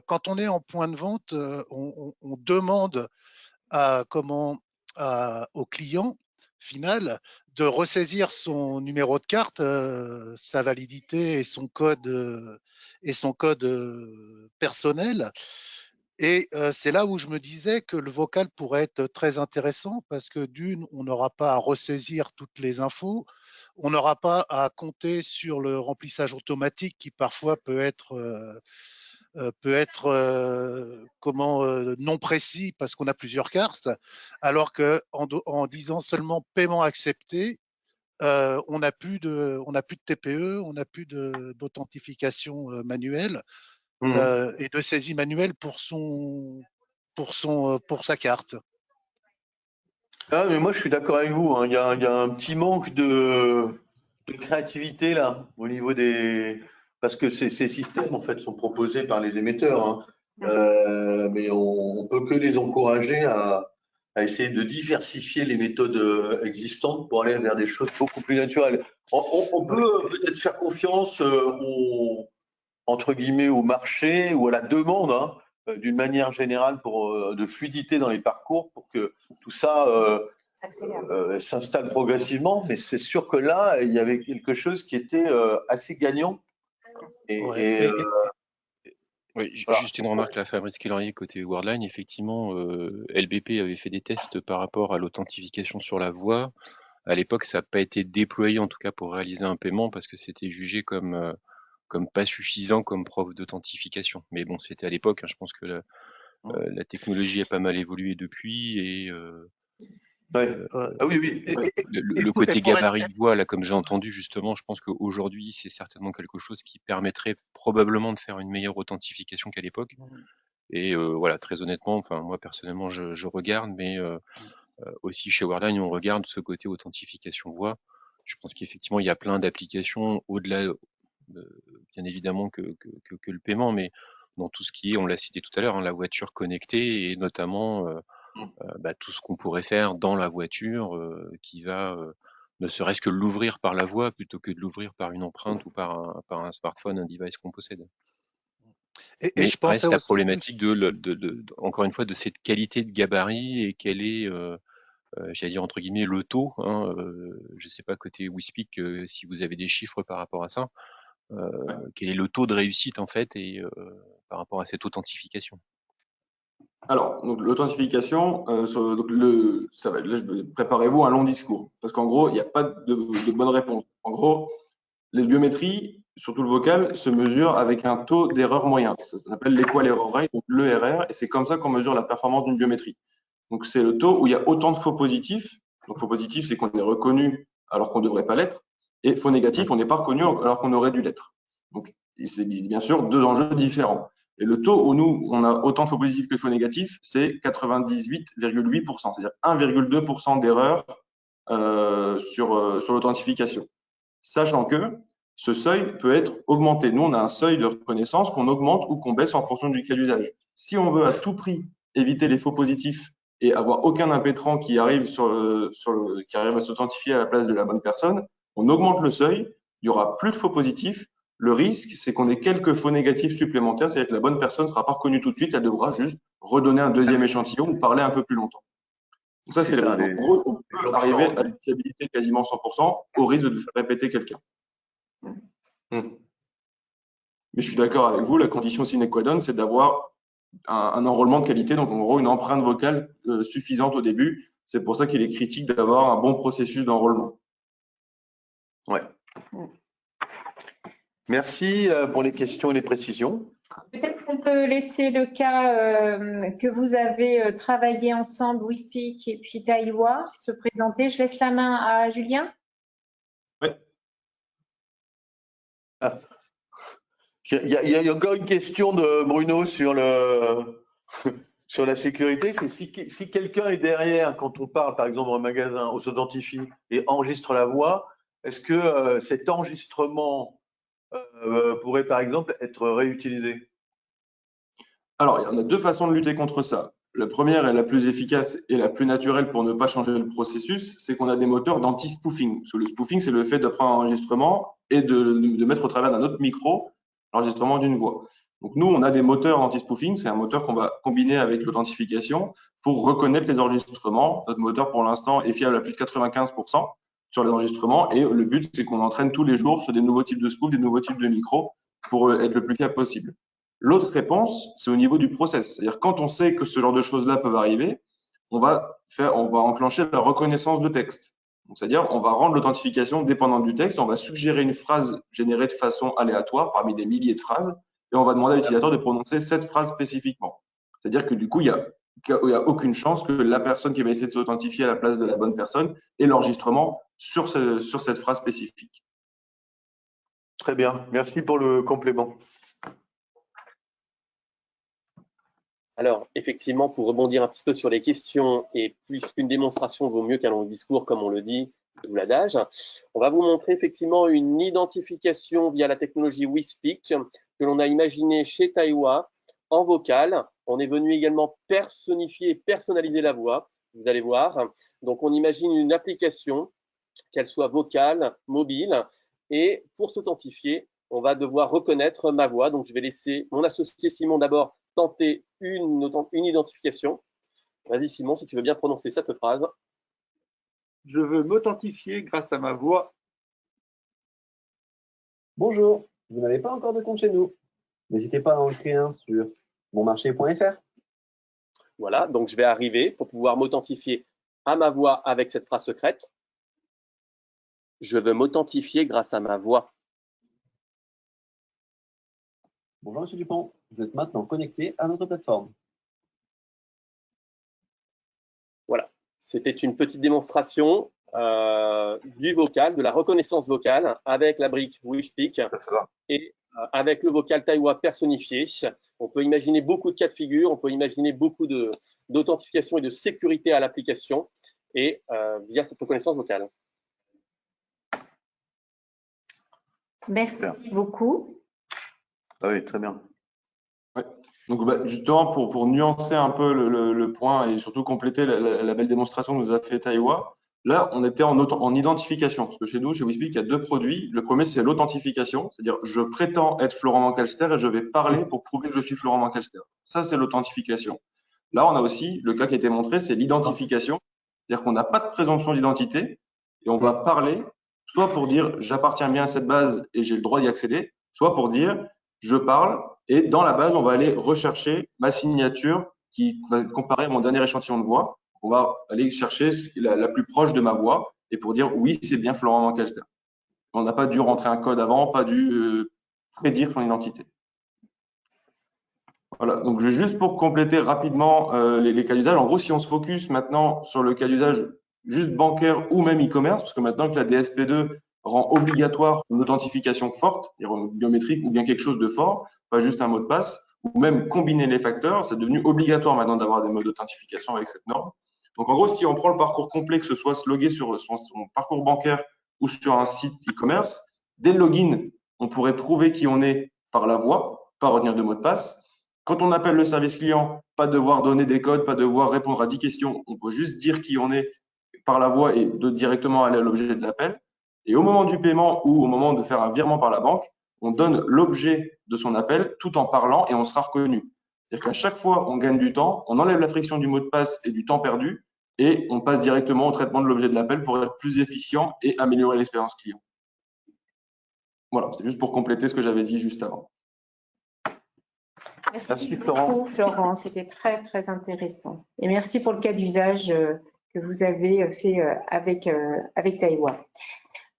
Quand on est en point de vente, on demande au client final de ressaisir son numéro de carte, sa validité et son code personnel. Et c'est là où je me disais que le vocal pourrait être très intéressant parce que d'une, on n'aura pas à ressaisir toutes les infos, on n'aura pas à compter sur le remplissage automatique qui parfois peut être non précis parce qu'on a plusieurs cartes, alors qu'en disant seulement paiement accepté, on n'a plus de TPE, on n'a plus d'authentification manuelle et de saisie manuelle pour sa carte. Ah, mais moi, je suis d'accord avec vous. Hein. Il y a un petit manque de créativité là au niveau parce que ces systèmes en fait sont proposés par les émetteurs. Hein. Mais on peut que les encourager à essayer de diversifier les méthodes existantes pour aller vers des choses beaucoup plus naturelles. On peut peut-être faire confiance entre guillemets au marché ou à la demande, hein, d'une manière générale de fluidité dans les parcours pour que tout ça s'installe progressivement. Mais c'est sûr que là, il y avait quelque chose qui était assez gagnant. Oui, voilà. Juste une remarque là, Fabrice Kellerier côté Worldline, effectivement, LBP avait fait des tests par rapport à l'authentification sur la voie. À l'époque, ça n'a pas été déployé en tout cas pour réaliser un paiement parce que c'était jugé comme pas suffisant comme preuve d'authentification. Mais bon, c'était à l'époque, hein, je pense que la technologie a pas mal évolué depuis et oui. Le côté gabarit de voie, là, comme j'ai entendu justement, je pense qu'aujourd'hui, c'est certainement quelque chose qui permettrait probablement de faire une meilleure authentification qu'à l'époque. Et voilà, très honnêtement, enfin moi personnellement, je regarde, mais aussi chez Worldline, on regarde ce côté authentification voix. Je pense qu'effectivement, il y a plein d'applications au-delà, bien évidemment, que le paiement, mais dans tout ce qui est, on l'a cité tout à l'heure, hein, la voiture connectée et notamment tout ce qu'on pourrait faire dans la voiture qui va ne serait-ce que l'ouvrir par la voix plutôt que de l'ouvrir par une empreinte ou par un smartphone, un device qu'on possède. Mais je reste la problématique encore une fois, de cette qualité de gabarit et quel est, j'allais dire entre guillemets, le taux. Hein, je ne sais pas côté WeSpeak si vous avez des chiffres par rapport à ça. Quel est le taux de réussite en fait et par rapport à cette authentification? Alors, donc l'authentification, préparez-vous un long discours, parce qu'en gros, il n'y a pas de bonne réponse. En gros, les biométries, surtout le vocal, se mesurent avec un taux d'erreur moyen. Ça s'appelle l'equal error rate, donc l'ERR, et c'est comme ça qu'on mesure la performance d'une biométrie. Donc, c'est le taux où il y a autant de faux positifs. Donc, faux positifs, c'est qu'on est reconnu alors qu'on ne devrait pas l'être, et faux négatifs, on n'est pas reconnu alors qu'on aurait dû l'être. Donc, c'est bien sûr deux enjeux différents. Et le taux où nous, on a autant de faux positifs que de faux négatifs, c'est 98,8%, c'est-à-dire 1,2% d'erreur sur l'authentification. Sachant que ce seuil peut être augmenté. Nous, on a un seuil de reconnaissance qu'on augmente ou qu'on baisse en fonction du cas d'usage. Si on veut à tout prix éviter les faux positifs et avoir aucun impétrant qui arrive qui arrive à s'authentifier à la place de la bonne personne, on augmente le seuil, il y aura plus de faux positifs. Le risque, c'est qu'on ait quelques faux négatifs supplémentaires, c'est-à-dire que la bonne personne ne sera pas reconnue tout de suite, elle devra juste redonner un deuxième échantillon ou parler un peu plus longtemps. Donc ça, c'est le risque. En gros, on peut arriver à une fiabilité quasiment 100% au risque de faire répéter quelqu'un. Mais je suis d'accord avec vous, la condition sine qua non, c'est d'avoir un enrôlement de qualité, donc en gros une empreinte vocale suffisante au début. C'est pour ça qu'il est critique d'avoir un bon processus d'enrôlement. Ouais. Merci pour les questions et les précisions. Peut-être qu'on peut laisser le cas que vous avez travaillé ensemble, WeSpeak et puis Taiwa, se présenter. Je laisse la main à Julien. Oui. Ah. Il y a encore une question de Bruno sur sur la sécurité. C'est si quelqu'un est derrière, quand on parle par exemple dans un magasin, on s'authentifie et enregistre la voix, est-ce que cet enregistrement pourrait par exemple être réutilisé? Alors, il y en a deux façons de lutter contre ça. La première et la plus efficace et la plus naturelle pour ne pas changer le processus, c'est qu'on a des moteurs d'anti-spoofing. Parce que le spoofing, c'est le fait de prendre un enregistrement et de mettre au travers d'un autre micro l'enregistrement d'une voix. Donc nous, on a des moteurs anti-spoofing. C'est un moteur qu'on va combiner avec l'authentification pour reconnaître les enregistrements. Notre moteur, pour l'instant, est fiable à plus de 95% sur les enregistrements. Et le but, c'est qu'on entraîne tous les jours sur des nouveaux types de spoof, des nouveaux types de micros pour être le plus fiable possible. L'autre réponse, c'est au niveau du process. C'est-à-dire quand on sait que ce genre de choses-là peuvent arriver, on va enclencher la reconnaissance de texte. C'est-à-dire on va rendre l'authentification dépendante du texte. On va suggérer une phrase générée de façon aléatoire parmi des milliers de phrases et on va demander à l'utilisateur de prononcer cette phrase spécifiquement. C'est-à-dire que du coup, il y a aucune chance que la personne qui va essayer de s'authentifier à la place de la bonne personne ait l'enregistrement sur cette phrase spécifique. Très bien. Merci pour le complément. Alors, effectivement, pour rebondir un petit peu sur les questions, et puisqu'une démonstration vaut mieux qu'un long discours, comme on le dit, d'où l'adage, on va vous montrer effectivement une identification via la technologie WeSpeak que l'on a imaginée chez Taiwa en vocal. On est venu également personnifier et personnaliser la voix, vous allez voir. Donc, on imagine une application, qu'elle soit vocale, mobile, et pour s'authentifier, on va devoir reconnaître ma voix. Donc, je vais laisser mon associé Simon d'abord tenter une identification. Vas-y Simon, si tu veux bien prononcer cette phrase. Je veux m'authentifier grâce à ma voix. Bonjour, vous n'avez pas encore de compte chez nous. N'hésitez pas à en créer un sur monmarché.fr. Voilà, donc je vais arriver pour pouvoir m'authentifier à ma voix avec cette phrase secrète. Je veux m'authentifier grâce à ma voix. Bonjour Monsieur Dupont, vous êtes maintenant connecté à notre plateforme. Voilà, c'était une petite démonstration du vocal, de la reconnaissance vocale avec la brique WeSpeak et avec le vocal Taiwa personnifié. On peut imaginer beaucoup de cas de figure, on peut imaginer beaucoup d'authentification et de sécurité à l'application et via cette reconnaissance vocale. Merci beaucoup. Ah oui, très bien. Ouais. Donc justement, pour nuancer un peu le point et surtout compléter la belle démonstration que nous a fait Taiwa, là, on était en identification. Parce que chez nous, chez WeSpeak, il y a deux produits. Le premier, c'est l'authentification. C'est-à-dire, je prétends être Florent Mancalster et je vais parler pour prouver que je suis Florent Mancalster. Ça, c'est l'authentification. Là, on a aussi, le cas qui a été montré, c'est l'identification. C'est-à-dire qu'on n'a pas de présomption d'identité et on va parler soit pour dire j'appartiens bien à cette base et j'ai le droit d'y accéder, soit pour dire je parle et dans la base, on va aller rechercher ma signature qui va comparer à mon dernier échantillon de voix. On va aller chercher la plus proche de ma voix et pour dire oui, c'est bien Florent Mancalster. On n'a pas dû rentrer un code avant, pas dû prédire son identité. Voilà, donc juste pour compléter rapidement les cas d'usage, en gros, si on se focus maintenant sur le cas d'usage juste bancaire ou même e-commerce, parce que maintenant que la DSP2 rend obligatoire une authentification forte, biométrique ou bien quelque chose de fort, pas juste un mot de passe, ou même combiner les facteurs, c'est devenu obligatoire maintenant d'avoir des modes d'authentification avec cette norme. Donc, en gros, si on prend le parcours complet, que ce soit se loguer sur son parcours bancaire ou sur un site e-commerce, dès le login, on pourrait prouver qui on est par la voix, pas retenir de mot de passe. Quand on appelle le service client, pas devoir donner des codes, pas devoir répondre à 10 questions, on peut juste dire qui on est par la voix et directement aller à l'objet de l'appel. Et au moment du paiement ou au moment de faire un virement par la banque, on donne l'objet de son appel tout en parlant et on sera reconnu. C'est-à-dire qu'à chaque fois, on gagne du temps, on enlève la friction du mot de passe et du temps perdu et on passe directement au traitement de l'objet de l'appel pour être plus efficient et améliorer l'expérience client. Voilà, c'est juste pour compléter ce que j'avais dit juste avant. Merci beaucoup, Florent. C'était très, très intéressant. Et merci pour le cas d'usage que vous avez fait avec Taiwa.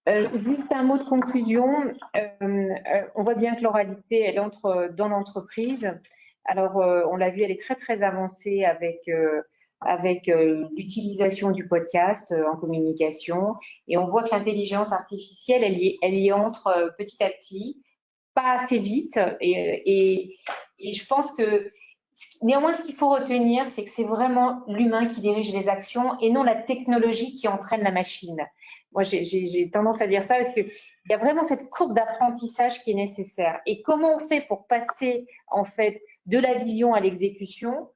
Juste un mot de conclusion. On voit bien que l'oralité, elle entre dans l'entreprise. Alors, on l'a vu, elle est très, très avancée avec l'utilisation du podcast en communication. Et on voit que l'intelligence artificielle, elle y entre petit à petit, pas assez vite. Et je pense que néanmoins, ce qu'il faut retenir, c'est que c'est vraiment l'humain qui dirige les actions et non la technologie qui entraîne la machine. Moi, j'ai tendance à dire ça parce qu'il y a vraiment cette courbe d'apprentissage qui est nécessaire. Et comment on fait pour passer, en fait, de la vision à l'exécution?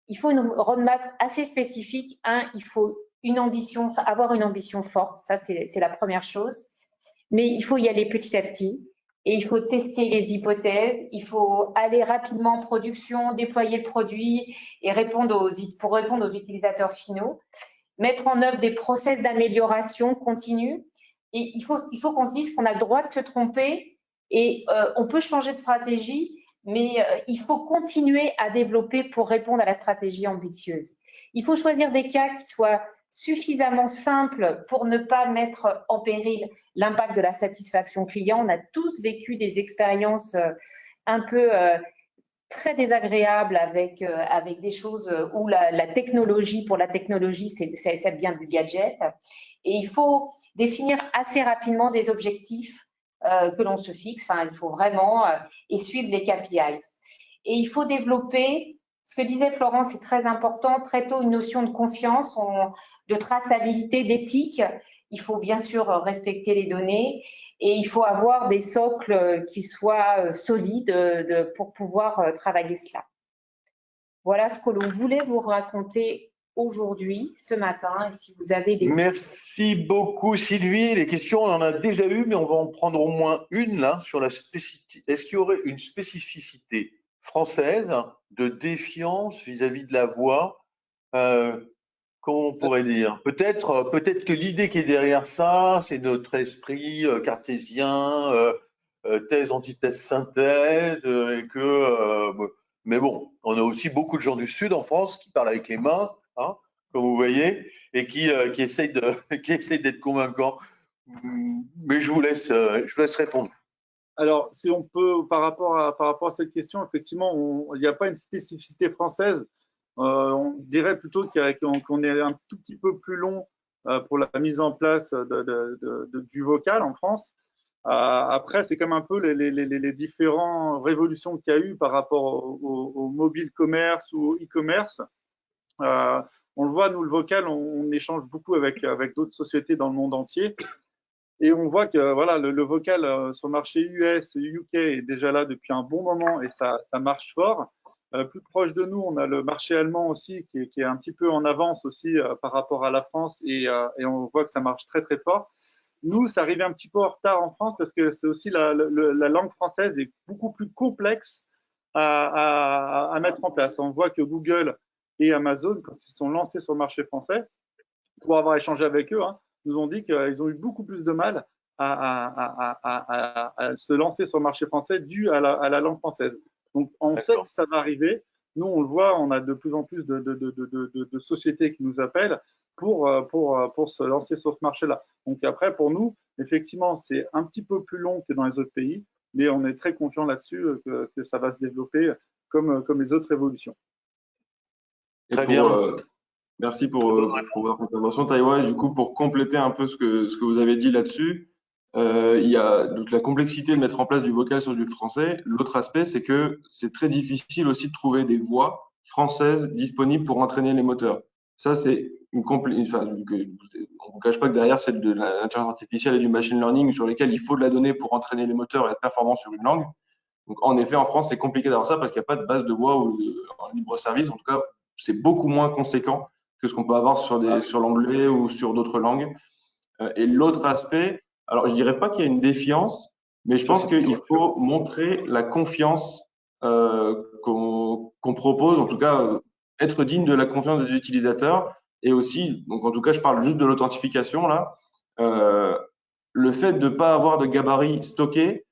Il faut une roadmap assez spécifique. Il faut avoir une ambition forte. Ça, c'est la première chose. Mais il faut y aller petit à petit. Et il faut tester les hypothèses, il faut aller rapidement en production, déployer le produit et pour répondre aux utilisateurs finaux, mettre en œuvre des process d'amélioration continue. Et il faut qu'on se dise qu'on a le droit de se tromper et on peut changer de stratégie, mais il faut continuer à développer pour répondre à la stratégie ambitieuse. Il faut choisir des cas qui soient suffisamment simple pour ne pas mettre en péril l'impact de la satisfaction client. On a tous vécu des expériences un peu très désagréables avec des choses où la technologie, pour la technologie, ça devient du gadget. Et il faut définir assez rapidement des objectifs que l'on se fixe. Il faut vraiment et suivre les KPIs. Et il faut développer, ce que disait Florent, c'est très important, très tôt une notion de confiance, de traçabilité, d'éthique. Il faut bien sûr respecter les données et il faut avoir des socles qui soient solides pour pouvoir travailler cela. Voilà ce que l'on voulait vous raconter aujourd'hui, ce matin. Et si vous avez des... Merci beaucoup Sylvie. Les questions, on en a déjà eu, mais on va en prendre au moins une là sur la spécificité. Est-ce qu'il y aurait une spécificité française de défiance vis-à-vis de la voix, comment on pourrait dire? Peut-être que l'idée qui est derrière ça, c'est notre esprit cartésien, thèse, antithèse, synthèse, et que, mais bon, on a aussi beaucoup de gens du Sud en France qui parlent avec les mains, hein, comme vous voyez, et qui essayent d'être convaincants. Mais je vous laisse répondre. Alors, si on peut, par rapport à cette question, effectivement, il n'y a pas une spécificité française. On dirait plutôt qu'on est un tout petit peu plus long pour la mise en place du vocal en France. Après, c'est comme un peu les différentes révolutions qu'il y a eu par rapport au mobile commerce ou au e-commerce. On le voit, nous, le vocal, on échange beaucoup avec d'autres sociétés dans le monde entier. Et on voit que voilà, le vocal sur le marché US et UK est déjà là depuis un bon moment et ça marche fort. Plus proche de nous, on a le marché allemand aussi qui est un petit peu en avance aussi par rapport à la France et on voit que ça marche très très fort. Nous, ça arrive un petit peu en retard en France parce que c'est aussi la langue française est beaucoup plus complexe à mettre en place. On voit que Google et Amazon, quand ils sont lancés sur le marché français, pour avoir échangé avec eux, nous ont dit qu'ils ont eu beaucoup plus de mal à se lancer sur le marché français dû à la langue française. Donc, on sait que ça va arriver. Nous, on le voit, on a de plus en plus de sociétés qui nous appellent pour se lancer sur ce marché-là. Donc, après, pour nous, effectivement, c'est un petit peu plus long que dans les autres pays, mais on est très confiant là-dessus que ça va se développer comme les autres évolutions. Très bien. Merci pour votre intervention, Taiwa. Et du coup, pour compléter un peu ce que vous avez dit là-dessus, il y a donc la complexité de mettre en place du vocal sur du français. L'autre aspect, c'est que c'est très difficile aussi de trouver des voix françaises disponibles pour entraîner les moteurs. Ça, c'est on ne vous cache pas que derrière, c'est de l'intelligence artificielle et du machine learning sur lesquels il faut de la donnée pour entraîner les moteurs et être performant sur une langue. Donc, en effet, en France, c'est compliqué d'avoir ça parce qu'il n'y a pas de base de voix ou en libre service. En tout cas, c'est beaucoup moins conséquent que ce qu'on peut avoir sur l'anglais ou sur d'autres langues. Et l'autre aspect, alors je dirais pas qu'il y a une défiance, mais je pense qu'il faut montrer la confiance qu'on propose, en tout cas être digne de la confiance des utilisateurs. Et aussi, donc en tout cas, je parle juste de l'authentification là. Le fait de ne pas avoir de gabarit stocké,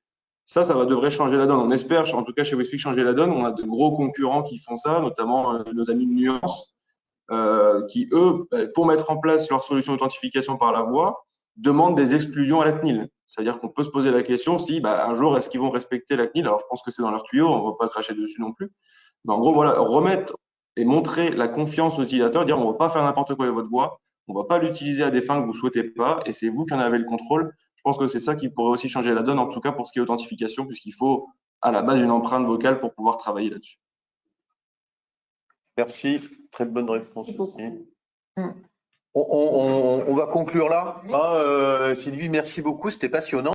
ça devrait changer la donne. On espère, en tout cas chez Wispeak, changer la donne. On a de gros concurrents qui font ça, notamment nos amis de Nuance, qui, eux, pour mettre en place leur solution d'authentification par la voix, demandent des exclusions à la CNIL. C'est-à-dire qu'on peut se poser la question si un jour, est-ce qu'ils vont respecter la CNIL? Alors, je pense que c'est dans leur tuyau, on ne va pas cracher dessus non plus. Mais en gros, voilà, remettre et montrer la confiance aux utilisateurs, dire on ne va pas faire n'importe quoi avec votre voix, on ne va pas l'utiliser à des fins que vous ne souhaitez pas, et c'est vous qui en avez le contrôle. Je pense que c'est ça qui pourrait aussi changer la donne, en tout cas pour ce qui est authentification, puisqu'il faut à la base une empreinte vocale pour pouvoir travailler là-dessus. Merci, très bonne réponse. On va conclure là. Sylvie, merci beaucoup, c'était passionnant.